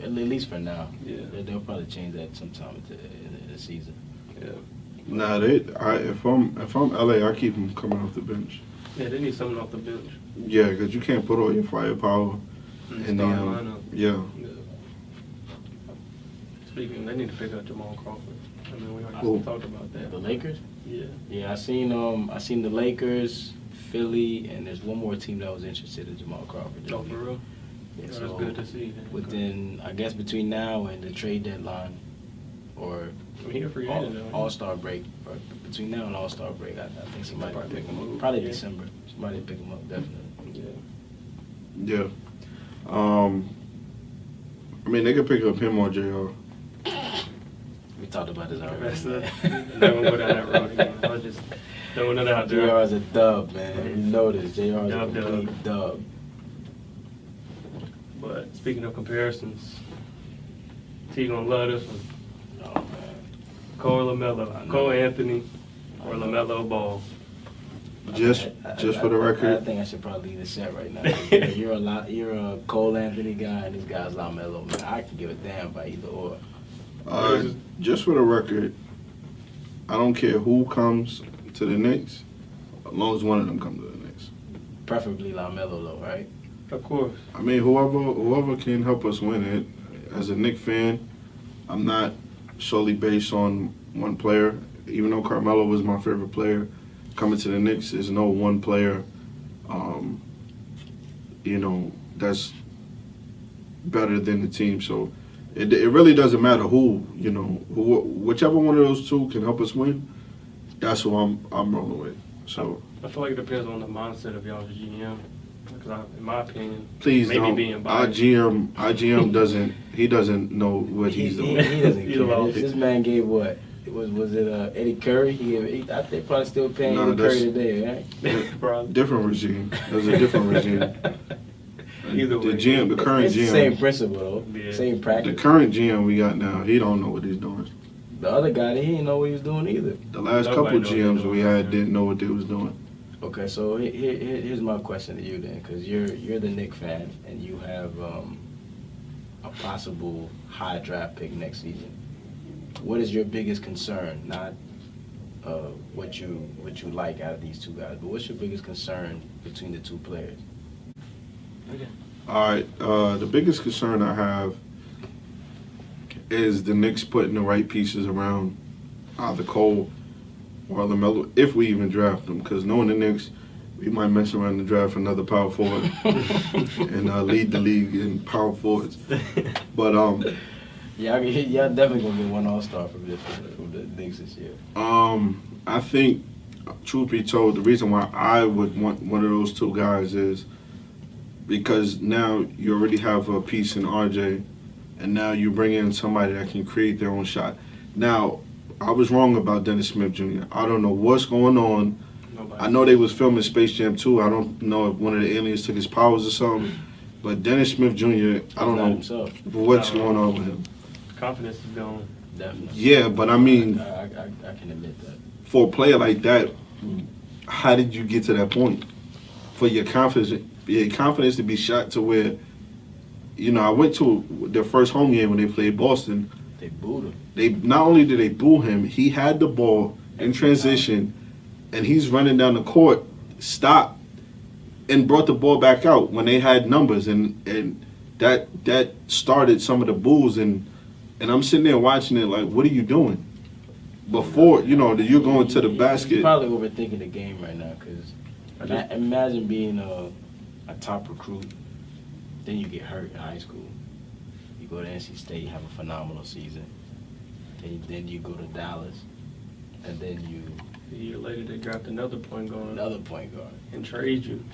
S2: At least for now.
S3: Yeah.
S2: They'll probably change that sometime in the season.
S3: Yeah.
S1: Nah, if I'm LA, I keep him coming off the bench.
S3: Yeah, they need someone off the bench.
S1: Yeah, because you can't put all your firepower in the
S3: lineup.
S1: yeah.
S3: Speaking, they need to pick up Jamal Crawford. I mean, we already
S1: Cool.
S3: talked about that.
S2: The Lakers?
S3: Yeah.
S2: Yeah, I seen the Lakers, Philly, and there's one more team that was interested in Jamal Crawford.
S3: Oh, for real?
S2: Yeah,
S3: That's
S2: so
S3: good to see.
S2: within, I guess, between now and the trade deadline, or
S3: I mean, he a free agent, though.
S2: All-Star break, or between now and All-Star break, I think somebody will pick him up. Probably December. Somebody will pick him up, definitely.
S3: Yeah.
S1: Yeah. I mean, they could pick up him or JR.
S2: We talked about this already.
S3: I'm not gonna go down that road again. I was just throwing it out there.
S2: JR is a dub, man. You know this. JR is a
S3: Dub.
S2: complete dub.
S3: But speaking of comparisons, T gonna love this one.
S2: Oh, man.
S3: Cole
S2: I
S3: Lamelo,
S2: know.
S3: Cole Anthony, or Lamelo Ball.
S1: Just for the
S2: I
S1: record,
S2: think I should probably leave this set right now. You're a Cole Anthony guy, and this guy's Lamelo. Man, I can give a damn by either or.
S1: just for the record, I don't care who comes to the Knicks, as long as one of them comes to the Knicks.
S2: Preferably Lamelo, though, right?
S3: Of course.
S1: I mean, whoever can help us win it. As a Knicks fan, I'm not solely based on one player. Even though Carmelo was my favorite player, coming to the Knicks is no one player, that's better than the team. So it really doesn't matter whichever one of those two can help us win. That's who I'm rolling with. So
S3: I feel like it depends on the mindset of y'all's GM. Because in my opinion,
S1: please
S3: maybe
S1: don't.
S3: being
S1: Our
S3: biased.
S1: GM doesn't know what he's doing.
S2: He doesn't
S3: Either
S2: care.
S3: way.
S2: This man gave what? Was it Eddie Curry? I think probably still paying Eddie Curry today, right?
S3: Probably.
S1: Different regime. There's a different regime.
S3: Either way.
S1: The current
S2: It's the
S1: GM.
S2: same principle, though.
S3: Yeah.
S2: Same
S1: The
S2: practice.
S1: current GM we got now, he don't know what he's doing.
S2: The other guy, he didn't know what he was doing either.
S1: The last
S3: Nobody
S1: couple
S3: knows what
S1: GMs
S3: they're
S1: we
S3: doing.
S1: had didn't know what they was doing.
S2: Okay, so here's my question to you then, because you're the Knicks fan and you have a possible high draft pick next season. What is your biggest concern? Not what you like out of these two guys, but what's your biggest concern between the two players?
S3: Okay.
S1: All right, the biggest concern I have is the Knicks putting the right pieces around either Cole or LaMelo, if we even draft them. Because knowing the Knicks, we might mess around and draft another power forward and lead the league in power forwards. But
S2: Yeah, y'all definitely gonna get one All-Star from the Knicks this year.
S1: I think, truth be told, the reason why I would want one of those two guys is because now you already have a piece in RJ, and now you bring in somebody that can create their own shot. Now, I was wrong about Dennis Smith Jr. I don't know what's going on
S3: Nobody.
S1: I know they was filming Space Jam 2. I don't know if one of the aliens took his powers or something. But Dennis Smith Jr., I don't know
S2: himself.
S1: what's going on with him.
S3: Confidence is gone.
S2: Definitely.
S1: Yeah, but I mean,
S2: I can admit that.
S1: for a player like that, how did you get to that point? For your confidence to be shot to where, you know, I went to their first home game when they played Boston.
S2: They booed him.
S1: They not only did they boo him, he had the ball in transition, and he's running down the court, stopped, and brought the ball back out when they had numbers, and that started some of the boos, and I'm sitting there watching it like, what are you doing? Before, you know, that you're going to the basket.
S2: You're probably overthinking the game right now, because imagine being a top recruit, then you get hurt in high school. You go to NC State, you have a phenomenal season. Then you go to Dallas, and then you...
S3: A year later, they draft another point guard.
S2: And
S3: trade you.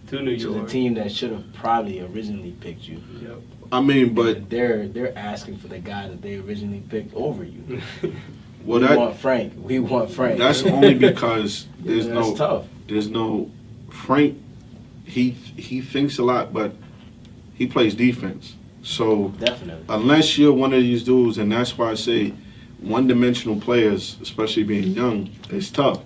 S3: To New York.
S2: To the team that should have probably originally picked you.
S3: Yep.
S1: I mean, but...
S2: And they're asking for the guy that they originally picked over you.
S1: Well,
S2: We want Frank.
S1: That's only because
S2: that's tough.
S1: There's no Frank. He thinks a lot, but he plays defense. So
S2: Definitely.
S1: Unless you're one of these dudes, and that's why I say one-dimensional players, especially being young, it's tough.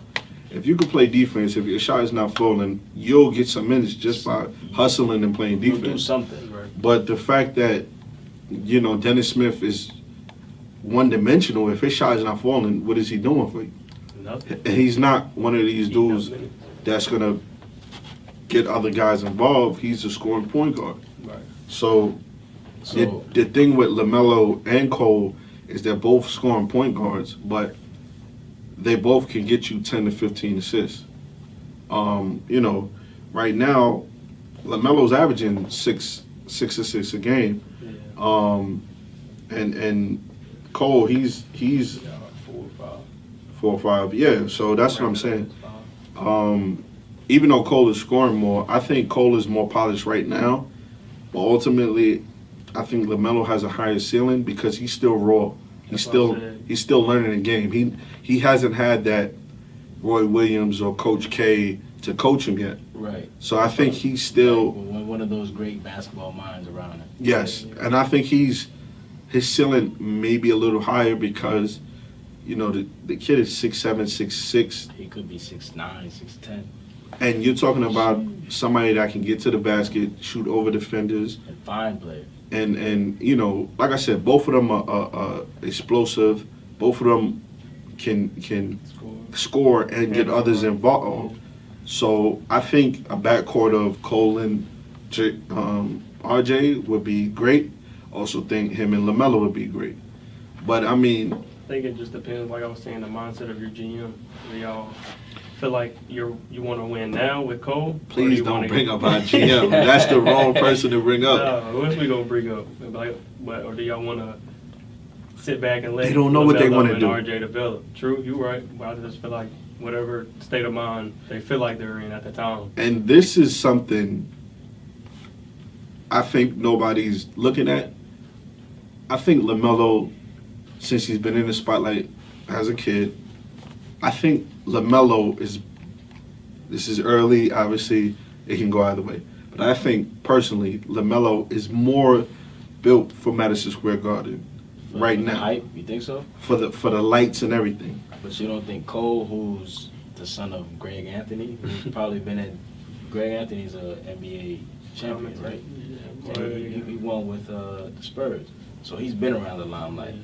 S1: If you can play defense, if your shot is not falling, you'll get some minutes just by hustling and playing defense.
S2: You'll do something. Right.
S1: But the fact that, you know, Dennis Smith is one-dimensional, if his shot is not falling, what is he doing for you?
S3: Nothing.
S1: And he's not one of these dudes that's going to get other guys involved. He's a scoring point guard.
S3: Right.
S1: So the thing with LaMelo and Cole is they're both scoring point guards, but they both can get you 10 to 15 assists. You know, right now, LaMelo's averaging six assists a game.
S3: Yeah.
S1: And Cole, he's
S3: 4 or 5.
S1: 4 or 5. Yeah, so that's what I'm saying. Even though Cole is scoring more, I think Cole is more polished right now. But ultimately, I think LaMelo has a higher ceiling because he's still raw. He's still learning the game. He hasn't had that Roy Williams or Coach K to coach him yet.
S2: Right.
S1: So I think he's still
S2: one of those great basketball minds around him.
S1: Yes, and I think his ceiling may be a little higher because, you know, the kid is 6'7", 6'6".
S2: He could be 6'9", 6'10".
S1: And you're talking about somebody that can get to the basket, shoot over defenders.
S2: And fine player.
S1: And you know, like I said, both of them are explosive. Both of them can score and get others involved. So I think a backcourt of Cole and RJ would be great. Also think him and LaMelo would be great. But I mean,
S3: I think it just depends, like I was saying, the mindset of your GM. Do y'all feel like you want to win now with Cole?
S1: Please don't bring up our GM. That's the wrong person to bring up.
S3: No, what else we gonna bring up? Or do y'all want to sit back and let
S1: they don't know what they want to do?
S3: RJ develop. True, you're right. But I just feel like whatever state of mind they feel like they're in at the time.
S1: And this is something I think nobody's looking at. I think LaMelo, since he's been in the spotlight as a kid, I think LaMelo this is early, obviously, it can go either way. But I think, personally, LaMelo is more built for Madison Square Garden right now.
S2: Hype, you think so?
S1: For the lights and everything.
S2: But you don't think Cole, who's the son of Greg Anthony, who's probably been at... Greg Anthony's an NBA champion, right? He won with the Spurs. So he's been around the limelight.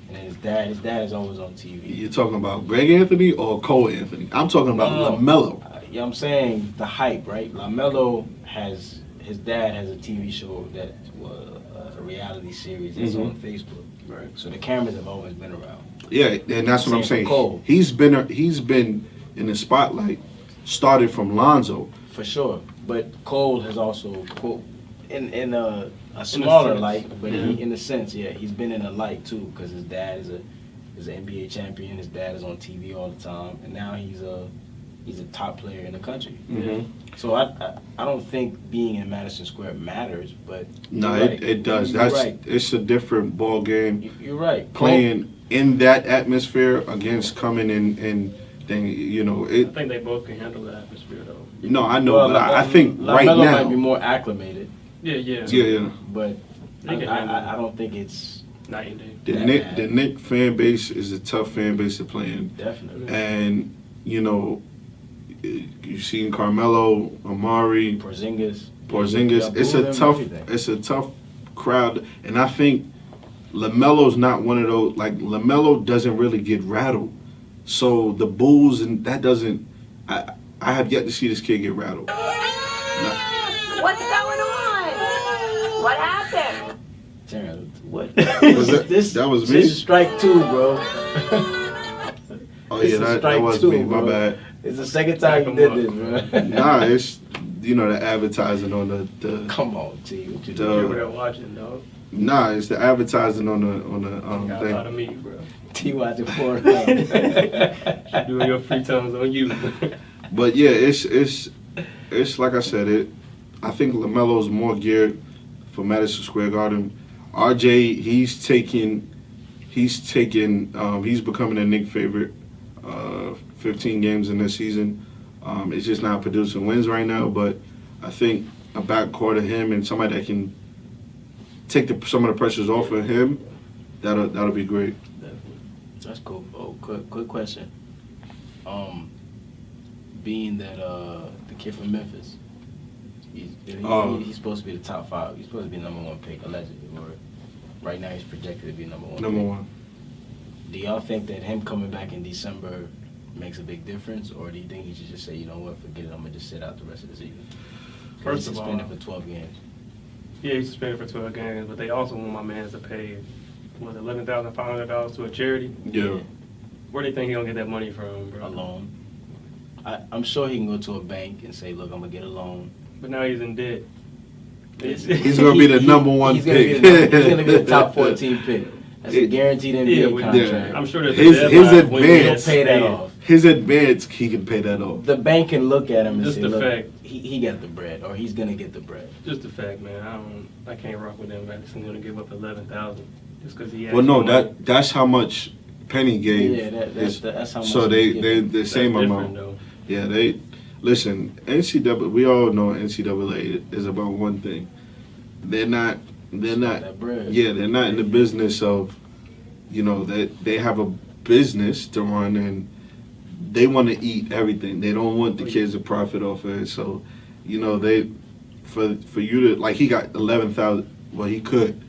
S2: And his dad is always on TV.
S1: You're talking about Greg Anthony or Cole Anthony? I'm talking about LaMelo.
S2: Yeah, I'm saying the hype, right? LaMelo his dad has a TV show that was a reality series that's on Facebook. Right. So the cameras have always been around.
S1: Yeah, and that's what I'm saying.
S2: Cole.
S1: He's been in the spotlight, started from Lonzo.
S2: For sure. But Cole has also, in a smaller light, but in a sense, yeah, he's been in a light too, because his dad is an NBA champion. His dad is on TV all the time, and now he's a top player in the country.
S1: Mm-hmm.
S2: So I don't think being in Madison Square matters, but
S1: no, it does. It's a different ball game.
S2: You're right.
S1: Playing in that atmosphere against coming in and then
S3: I think they both can handle the atmosphere though.
S1: No, I know,
S2: Well,
S1: but I think
S2: LaMelo
S1: right now,
S2: might be more acclimated,
S1: yeah.
S2: but
S3: They can handle
S2: I don't think it's
S3: night and day.
S1: The Knicks fan base is a tough fan base to play in,
S2: definitely.
S1: and you've seen Carmelo, Amari,
S2: Porzingis.
S1: It's a tough crowd, and I think LaMelo's not one of those. Like LaMelo doesn't really get rattled, so the boos and that doesn't. I have yet to see this kid get rattled.
S4: What's going on? What happened?
S2: Terrence, what?
S1: That was me?
S2: This is strike 2, bro.
S1: Oh
S2: This
S1: yeah,
S2: is
S1: that
S2: strike
S1: was
S2: 2,
S1: me. My
S2: bro.
S1: bad.
S2: It's the second time you did this, bro.
S1: Nah, it's the advertising on the
S2: Come on, T. What you
S1: The-
S2: doing?
S3: People that watching, dog.
S1: nah, it's the advertising on the
S3: Got a lot
S1: thing.
S3: of meat, bro.
S2: T watching for
S3: Doing your free times on you.
S1: But yeah, it's like I said, I think LaMelo's more geared for Madison Square Garden. RJ, he's becoming a Knicks favorite. 15 games in this season. It's just not producing wins right now, but I think a backcourt of him and somebody that can take some of the pressures off of him, that'll be great.
S2: That's cool. Oh, quick question. Being that the kid from Memphis, he's supposed to be the top 5. He's supposed to be number 1 pick, allegedly. Or right now he's projected to be number 1.
S1: Number 1.
S2: Do y'all think that him coming back in December makes a big difference, or do you think he should just say, you know what, forget it, I'm gonna just sit out the rest of the season?
S3: First
S2: He's
S3: of all,
S2: suspended for 12 games.
S3: Yeah, he's suspended for 12 games, but they also want my man to pay, $11,500 to a charity.
S1: Yeah.
S3: Where do you think he gonna get that money from, bro?
S2: A loan. I'm sure he can go to a bank and say, look, I'm gonna get a loan.
S3: But now he's in debt.
S1: He's gonna be the number 1
S2: he's
S1: pick.
S2: He's gonna be the top 14 pick. That's a guaranteed NBA contract.
S1: yeah.
S3: I'm sure there's
S1: His
S3: a deadline when he
S1: advance-
S3: don't
S2: pay that off.
S1: His advance, he can pay that off.
S2: The bank can look at him and
S3: Just
S2: say,
S3: the
S2: look,
S3: fact.
S2: he got the bread, or he's gonna get the bread.
S3: Just the fact, man. I can't rock with them. Madison gonna give up 11,000 just because he.
S1: Well, no, that's how much Penny gave.
S2: Yeah, that's how much.
S1: So
S2: he's
S1: they
S2: giving.
S1: the same amount.
S3: Though.
S1: Yeah, they listen. NCAA. We all know NCAA is about one thing. They're not.
S2: That bread.
S1: Yeah, they're not in the business of, that they have a business to run and they want to eat everything. They don't want the kids to profit off of it. So, they for you to he got 11,000. Well, he could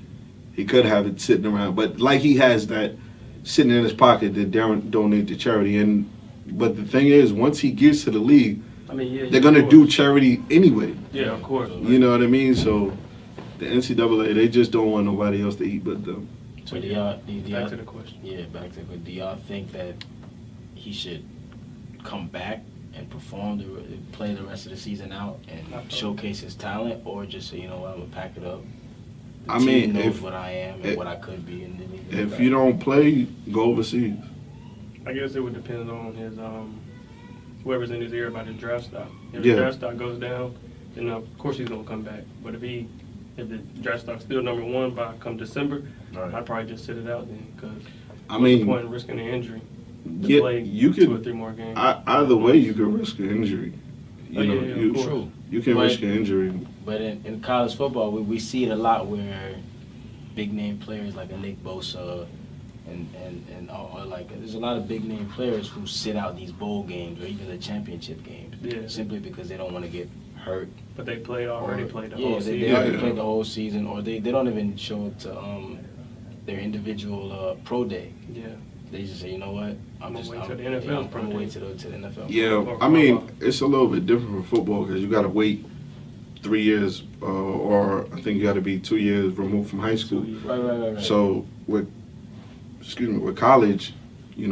S1: have it sitting around, but he has that sitting in his pocket to donate to charity. But the thing is, once he gets to the league, they're gonna do charity anyway.
S3: Yeah, of course.
S1: You know what I mean? So the NCAA, they just don't want nobody else to eat but them.
S2: So do
S3: back to the question.
S2: Yeah, back to the question. Do y'all think that he should come back and play the rest of the season out and showcase his talent, or just say, you know what, I'm gonna pack it up? The team knows what I am and what I could be, and then
S1: if you don't play, go overseas.
S3: I guess it would depend on his whoever's in his ear about his draft stock. If
S1: Yeah.
S3: the draft stock goes down, then of course he's gonna come back. But if the draft stock's still number 1 by come December,
S2: Right.
S3: I'd probably just sit it out then, because
S1: I
S3: what's
S1: mean,
S3: the point in risking an injury to
S1: yeah,
S3: play
S1: you
S3: 2 or
S1: could.
S3: 3 more games?
S1: Either way, you could risk an injury.
S3: Of course.
S2: True.
S1: You can
S2: But-
S1: risk an injury.
S2: But in college football, we see it a lot where big name players like a Nick Bosa or there's a lot of big name players who sit out these bowl games or even the championship games simply because they don't want to get hurt.
S3: But they already played the
S2: Yeah,
S3: whole season.
S2: they already played the whole season, or they don't even show up to their individual pro day.
S3: Yeah.
S2: They just say, you know what,
S3: I'm gonna wait till the NFL pro
S2: I'm gonna
S3: day.
S2: wait to the NFL.
S1: Yeah, I mean, it's a little bit different for football because you got to wait 3 years, or I think you got to be 2 years removed from high school.
S2: Right.
S1: So with college, you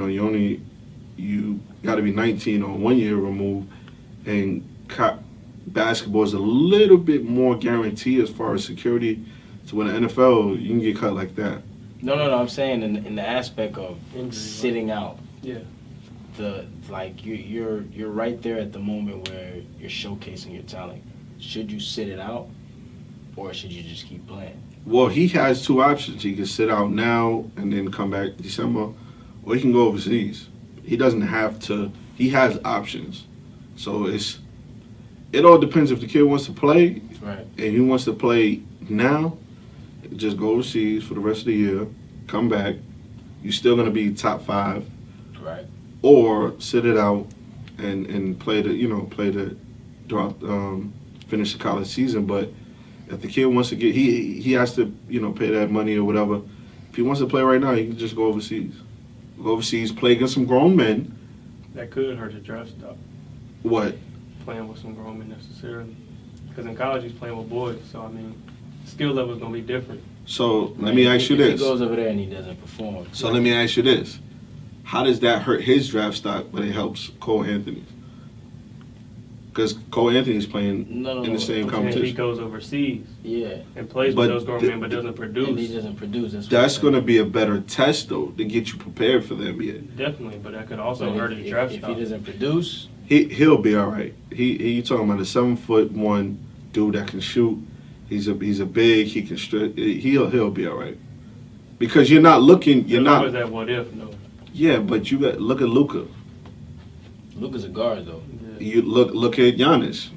S1: got to be 19 or 1 year removed, and basketball is a little bit more guaranteed as far as security. So in the NFL, you can get cut like that.
S2: No. I'm saying in the aspect of sitting out.
S3: Yeah.
S2: You're right there at the moment where you're showcasing your talent. Should you sit it out, or should you just keep playing?
S1: Well, he has 2 options. He can sit out now and then come back December, or he can go overseas. He doesn't have to he has options. So it all depends if the kid wants to play,
S2: Right.
S1: and he wants to play now. Just go overseas for the rest of the year, come back. You're still gonna be top 5,
S2: Right.
S1: or sit it out and play throughout finish the college season. But if the kid wants to get, he has to pay that money or whatever. If he wants to play right now, he can just go overseas. Go overseas, play against some grown men.
S3: That could hurt his draft stock,
S1: What?
S3: playing with some grown men necessarily. Because in college he's playing with boys, so I mean, skill level is gonna be different.
S1: So let me ask you
S2: If
S1: this.
S2: he goes over there and he doesn't perform.
S1: So let me ask you this. How does that hurt his draft stock, but it helps Cole Anthony? Because Cole Anthony's playing
S2: No,
S1: in the same
S3: If he
S1: competition.
S3: goes overseas
S2: Yeah.
S3: and plays
S1: But
S3: with those grown men but doesn't
S2: And he
S3: produce,
S2: doesn't produce.
S1: That's going to be a better test, though, to get you prepared for the NBA.
S3: definitely, but that could also
S2: But
S3: hurt his draft
S2: if he
S3: stock.
S2: doesn't produce,
S1: He'll be all right. You talking about a 7'1" dude that can shoot. He's a big. He can stretch. He'll be all right. Because you're not looking. You're
S3: There's
S1: not.
S3: always that what if, no.
S1: Yeah, but you got look at Luka.
S2: Luka's a guard though.
S3: Yeah.
S1: You look at Giannis.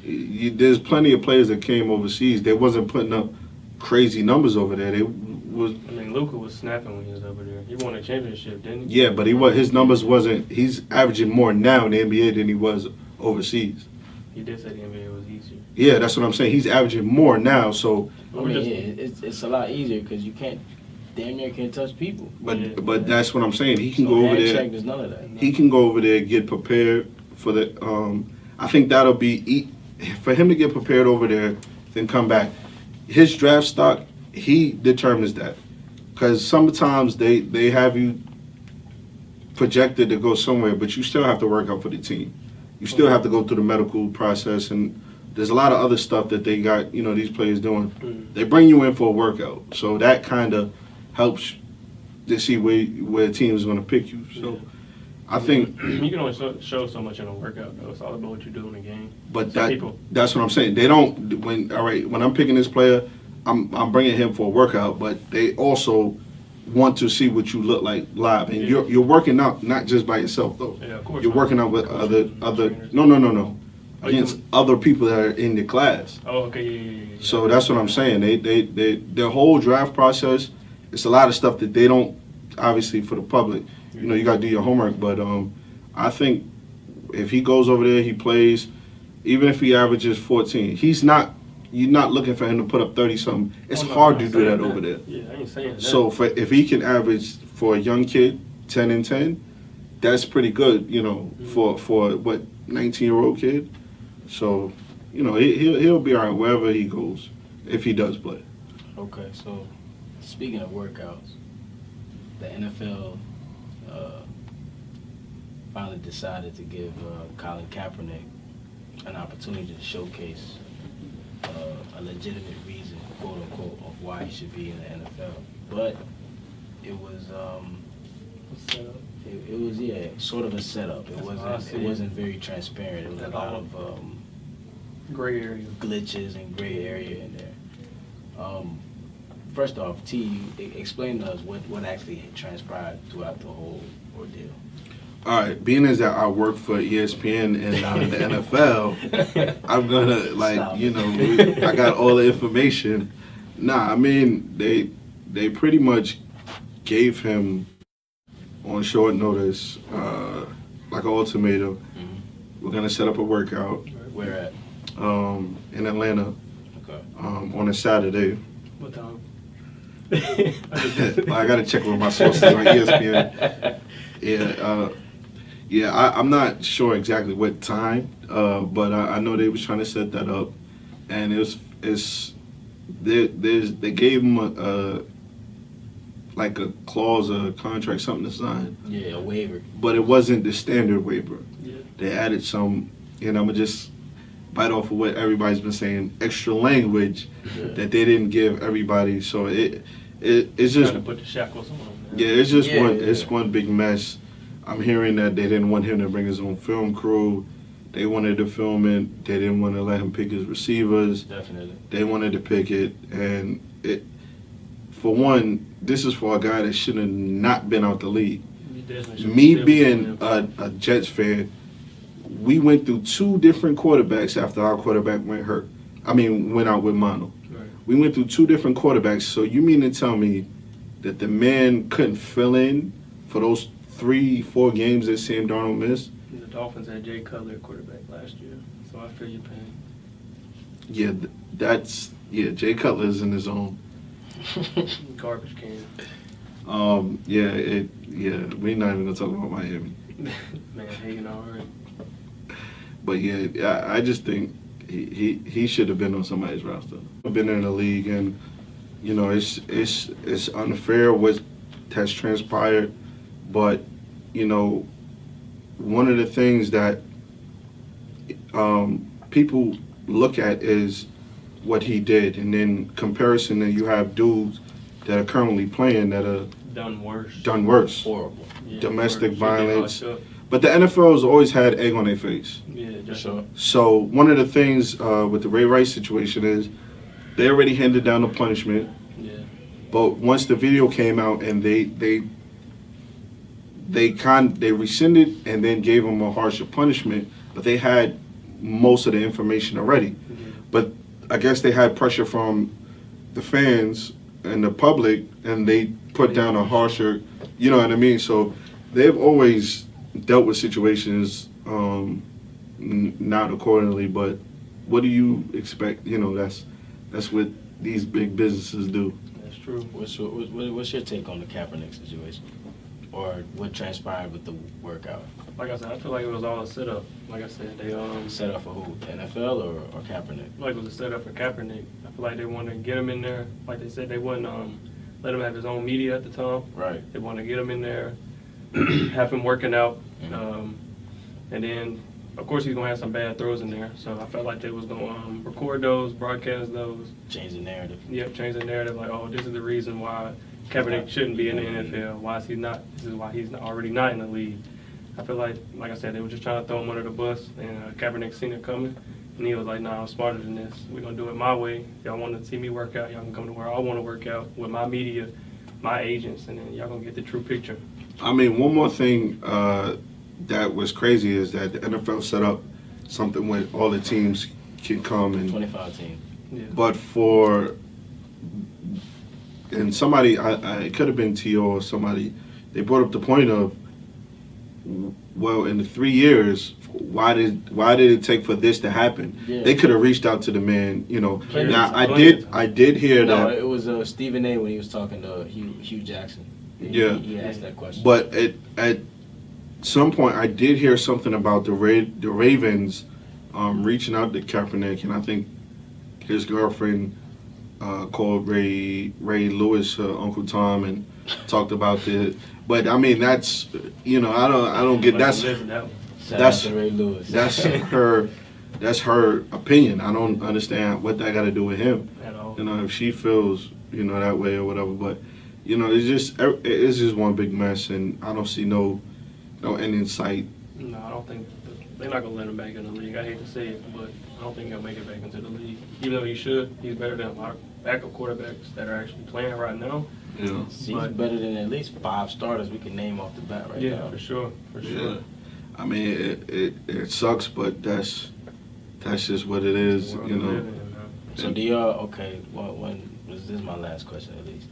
S1: There's plenty of players that came overseas. They wasn't putting up crazy numbers over there. They was.
S3: I mean, Luka was snapping when he was over there. He won a championship, didn't he?
S1: Yeah, but his numbers wasn't. He's averaging more now in the NBA than he was overseas.
S3: He did say the NBA was easier.
S1: Yeah, that's what I'm saying. He's averaging more now. So,
S2: I mean, it's a lot easier because you damn near can't touch people.
S1: but that's what I'm saying. He can
S2: So
S1: go over
S2: hand
S1: there.
S2: check, there's none of that.
S1: He can go over there, get prepared for the. I think that'll be for him to get prepared over there, then come back. His draft stock, he determines that, because sometimes they have you projected to go somewhere, but you still have to work out for the team. You still have to go through the medical process, and there's a lot of other stuff that they got. These players doing. They bring you in for a workout, so that kind of helps to see where the team is going to pick you. So. I think,
S3: you can only show so much in a workout, though. It's all about what you do in the game.
S1: but
S3: Some
S1: that's what I'm saying. They don't when I'm picking this player, I'm bringing him for a workout, but they also want to see what you look like live, and you're working out not just by yourself though.
S3: Yeah, of course.
S1: You're working out with other
S3: trainers.
S1: no
S3: Oh,
S1: against other people that are in the class.
S3: Oh, okay, yeah.
S1: So that's what I'm saying. Their whole draft process, it's a lot of stuff that they don't, obviously for the public. You got to do your homework. But I think if he goes over there, he plays, even if he averages 14, you're not looking for him to put up 30-something. It's hard to do that over there.
S3: Yeah, I ain't saying that.
S1: So if he can average, for a young kid, 10 and 10, that's pretty good, for what, 19-year-old kid. So, he'll be all right wherever he goes, if he does play.
S2: Okay, so speaking of workouts, the NFL finally decided to give Colin Kaepernick an opportunity to showcase a legitimate reason, quote unquote, of why he should be in the NFL. But it was it was sort of a setup. It wasn't very transparent. It was a lot of
S3: gray area,
S2: glitches and gray area in there. First off, T, explain to us what actually transpired throughout the whole ordeal.
S1: All right, being as that I work for ESPN and the NFL, I'm gonna I got all the information. Nah, I mean they pretty much gave him on short notice like an ultimatum.
S2: Mm-hmm.
S1: We're gonna set up a workout.
S2: Where at?
S1: In Atlanta.
S2: Okay.
S1: On a Saturday.
S3: What time?
S1: I gotta check with my sources on ESPN. I'm not sure exactly what time, but I know they was trying to set that up, and they gave him a clause, a contract, something to sign.
S2: Yeah, a waiver.
S1: But it wasn't the standard waiver.
S3: Yeah.
S1: They added some, I'm gonna just bite off of what everybody's been saying, extra language that they didn't give everybody. So it's just
S3: trying to put the shackles on him.
S1: Yeah, it's just
S2: Yeah,
S1: one.
S2: yeah.
S1: It's one big mess. I'm hearing that they didn't want him to bring his own film crew. They wanted to film it. They didn't want to let him pick his receivers.
S2: Definitely.
S1: They wanted to pick it, and for one, this is for a guy that should have not been out the league.
S3: Yeah.
S1: Me being a Jets fan, we went through 2 different quarterbacks after our quarterback went out with mono.
S3: Right.
S1: We went through 2 different quarterbacks. So you mean to tell me that the man couldn't fill in for those 3-4 games that Sam Darnold missed?
S3: The Dolphins had Jay Cutler at quarterback last year, so I feel your pain.
S1: Yeah, Jay Cutler is in his own
S3: Garbage can.
S1: We're not even gonna talk about Miami.
S3: Man, hating already.
S1: But yeah, I just think he should have been on somebody's roster. Been in the league, and you know it's unfair what has transpired, but you know one of the things that people look at is what he did, and then comparison that you have dudes that are currently playing that are
S3: done worse.
S2: Horrible.
S3: Yeah,
S1: domestic
S3: worse.
S1: violence. But the NFL has always had egg on their face.
S3: Yeah, just
S2: Sure.
S1: So one of the things with the Ray Rice situation is they already handed down the punishment.
S3: Yeah.
S1: But once the video came out and they rescinded and then gave him a harsher punishment, but they had most of the information already.
S3: Mm-hmm.
S1: But I guess they had pressure from the fans and the public, and they put down a harsher, you know what I mean? So they've always dealt with situations not accordingly, but what do you expect? You know, that's what these big businesses do.
S3: That's true.
S2: What's your take on the Kaepernick situation, or what transpired with the workout?
S3: Like I said, I feel like it was all a setup. Like I said, they
S2: Set up for who? NFL or Kaepernick?
S3: like it was a setup for Kaepernick. I feel like they wanted to get him in there. Like they said, they wouldn't let him have his own media at the time.
S2: Right.
S3: They wanted to get him in there, have him working out, and then of course he's gonna have some bad throws in there. So I felt like they was gonna record those, broadcast those.
S2: Change the narrative.
S3: Yep, change the narrative. Like, oh, this is the reason why Kaepernick shouldn't be in the NFL. Why is he not? This is why he's already not in the league. I feel like I said, they were just trying to throw him under the bus, and Kaepernick seen it coming, and he was like, nah, I'm smarter than this. We're going to do it my way. Y'all want to see me work out, y'all can come to where I want to work out with my media, my agents, and then y'all going to get the true picture.
S1: I mean, one more thing that was crazy is that the NFL set up something where all the teams can come and
S2: 25 team.
S3: Yeah.
S1: But and somebody, it could have been T.O. or somebody, they brought up the point of, well, in the 3 years, why did it take for this to happen?
S2: Yeah.
S1: They could have reached out to the man, you know. Now I
S3: Plenty
S1: did hear
S2: No,
S1: that.
S2: it was Stephen A. when he was talking to Hugh Jackson. He asked that question.
S1: But at some point, I did hear something about the Ravens reaching out to Kaepernick, and I think his girlfriend called Ray Lewis, her Uncle Tom, and talked about the. But I mean, that's, you know, I don't get that's
S2: Ray Lewis.
S1: that's her opinion. I don't understand what that got to do with him.
S3: At all.
S1: You know, if she feels, you know, that way or whatever. But you know, it's just one big mess, and I don't see no end in sight.
S3: No, I don't think they're not gonna let him back in the league. I hate to say it, but I don't think he'll make it back into the league. Even though he should, he's better than a lot of backup quarterbacks that are actually playing right now.
S1: Yeah.
S2: He's better than at least 5 starters we can name off the bat right now.
S3: Yeah, for sure.
S1: Yeah. I mean, it sucks, but that's just what it is, you know.
S2: So do y'all, this is my last question at least.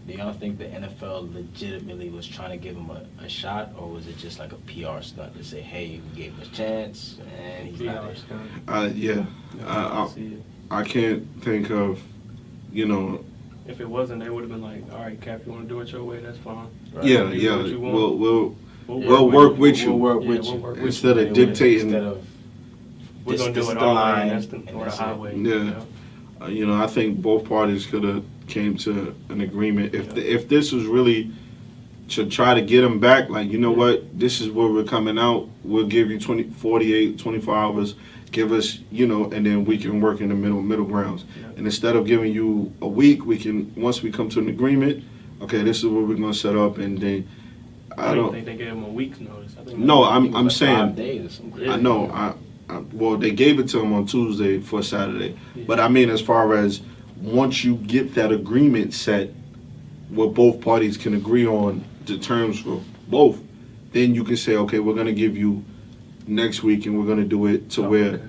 S2: Do y'all think the NFL legitimately was trying to give him a shot, or was it just like a PR stunt to say, hey, we gave him a chance and he's not there?
S1: Yeah. I can't think of, you know.
S3: If it wasn't, they would have been like, all right, Cap, you want to do it your way, that's fine.
S2: Right?
S1: Yeah. We'll work with you.
S2: We'll work with you.
S1: Instead of dictating.
S3: We're going to do it our way, and that's the highway.
S1: Yeah. You know, I think both parties could have came to an agreement. If this was really to try to get him back, like, you know what, this is where we're coming out, we'll give you 24 hours, give us, you know, and then we can work in the middle grounds. Yeah. And instead of giving you a week, we can, once we come to an agreement, okay, this is what we're going to set up, and then
S3: I don't think they gave him a week's notice.
S1: I'm saying,
S2: 5 days or something.
S1: I know, well, they gave it to him on Tuesday for Saturday. Yeah. But I mean, as far as once you get that agreement set where both parties can agree on the terms for both, then you can say, okay, we're gonna give you next week, and we're gonna do it to where,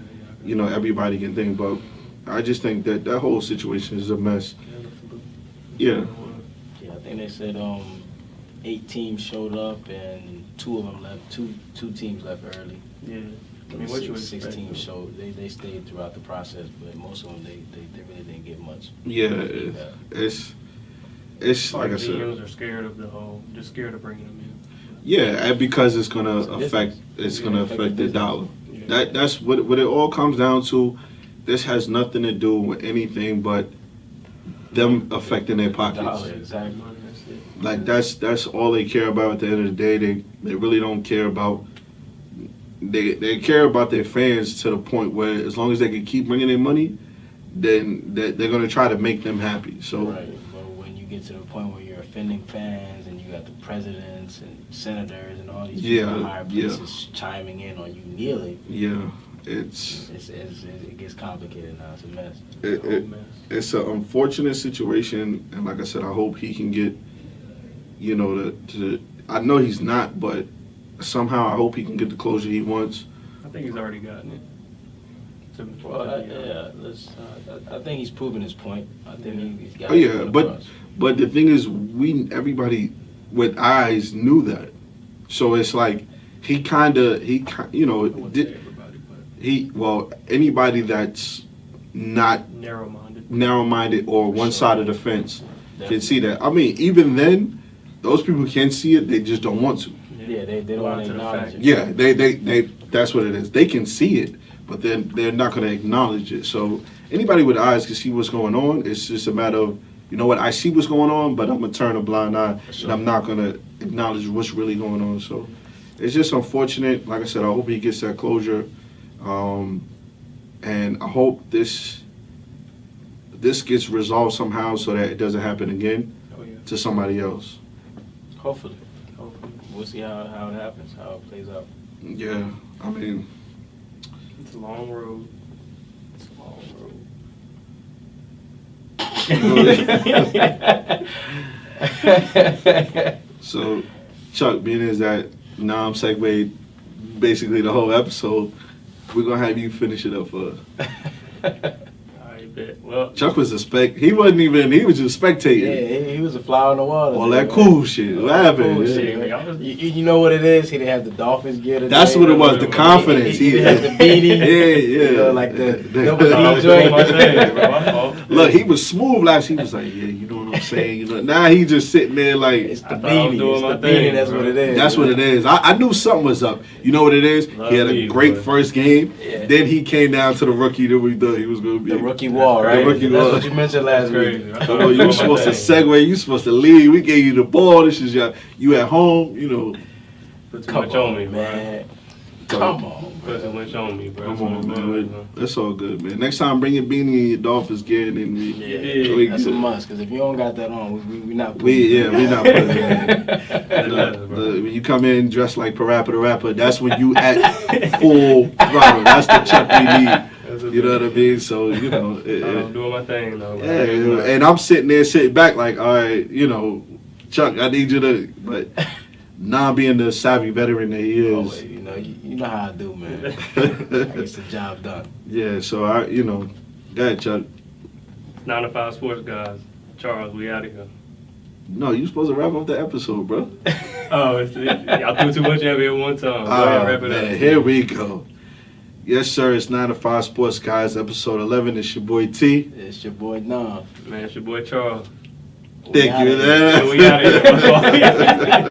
S1: you know, everybody can think. But I just think that whole situation is a mess. Yeah.
S2: Yeah, I think they said 8 teams showed up and 2 of them left. Two teams left early.
S3: Yeah. I mean, what you
S2: six
S3: expect,
S2: teams showed. They stayed throughout the process, but most of them they really didn't get much.
S1: Yeah, it's like I said.
S3: GMs are scared of just scared of bringing them in.
S1: Yeah, and because it's gonna affect the dollar.
S3: Yeah.
S1: That's what it all comes down to. This has nothing to do with anything but them affecting their pockets.
S2: Dollar, exactly.
S1: Like that's all they care about at the end of the day. They really don't care about. They care about their fans to the point where as long as they can keep bringing in money, then they're gonna try to make them happy. So.
S2: Right. But when you get to the point where you're offending fans and you got the presidents and senators and all these people in higher places chiming in on you kneeling.
S1: Yeah.
S2: It gets complicated now. It's a mess.
S1: It's an unfortunate situation, and like I said, I hope he can get, you know, I know he's not, but somehow I hope he can get the closure he wants.
S3: I think he's already gotten it.
S2: I think he's proven his point. I think he's got.
S1: Oh yeah, but the thing is, everybody with eyes knew that, so it's like anybody that's not narrow-minded or one side of the fence can see that. I mean, even then, those people can see it. They just don't want to.
S2: Yeah, they don't want to acknowledge it.
S1: Yeah, they that's what it is. They can see it, but then they're not going to acknowledge it. So anybody with eyes can see what's going on. It's just a matter of, you know what, I see what's going on, but I'm going to turn a blind eye, and I'm not going to acknowledge what's really going on. So it's just unfortunate. Like I said, I hope he gets that closure. And I hope this gets resolved somehow so that it doesn't happen again to somebody else.
S2: Hopefully. We'll see how it happens, how it plays out.
S1: Yeah, I mean,
S3: it's a long road.
S1: So, Chuck, being is that now I'm segued basically the whole episode, we're gonna have you finish it up for us.
S3: I bet. Well,
S1: Chuck was he was just spectating.
S2: Yeah, he was a fly on the wall.
S1: All that cool shit. What happened?
S2: Cool shit. You know what it is? He didn't have the Dolphins gear today.
S1: That's what it was, the confidence.
S2: He had the beanie.
S1: Yeah.
S2: You know, like the joint.
S1: Look, he was smooth last. He was like, yeah, you know what I'm saying? You know, now he just sitting there like,
S2: it's the beanie. That's what it is.
S1: That's what it is. I knew something was up. You know what it is? He had a great first game. Yeah. Then he came down to the rookie that we thought he was going to be.
S2: The rookie wall, right?
S1: That's
S2: what you mentioned last week.
S1: You were supposed to segue. You supposed to lead. We gave you the ball. This is you at home. You know.
S3: Put too much on me,
S2: man. Come on,
S3: put too much on me, bro.
S1: Come on, man. That's all good, man. Next time, bring your beanie and your Dolphins gear, and then
S2: that's a must. Because if you don't got that on, we not.
S1: We not putting it. When you come in dressed like Parappa the Rapper, that's when you at full throttle. That's the Chuck we need. You know what I mean? So, you know.
S3: I'm doing my thing, though.
S1: Yeah, and I'm sitting back like, all right, you know, Chuck, I need you to, but now being the savvy veteran that he is.
S2: You know how I do, man. I get the job done.
S1: Yeah, so go ahead, Chuck.
S3: 9 to 5 sports guys. Charles, we out of here.
S1: No, you supposed to wrap up the episode, bro.
S3: Y'all threw too much at me at one time. Go ahead, wrap it up.
S1: Here we go. Yes, sir. It's 9 to 5 Sports Guys, episode 11. It's your boy T.
S2: It's your boy Nam.
S3: Man, it's your boy Charles.
S1: Thank you.
S3: We out of here.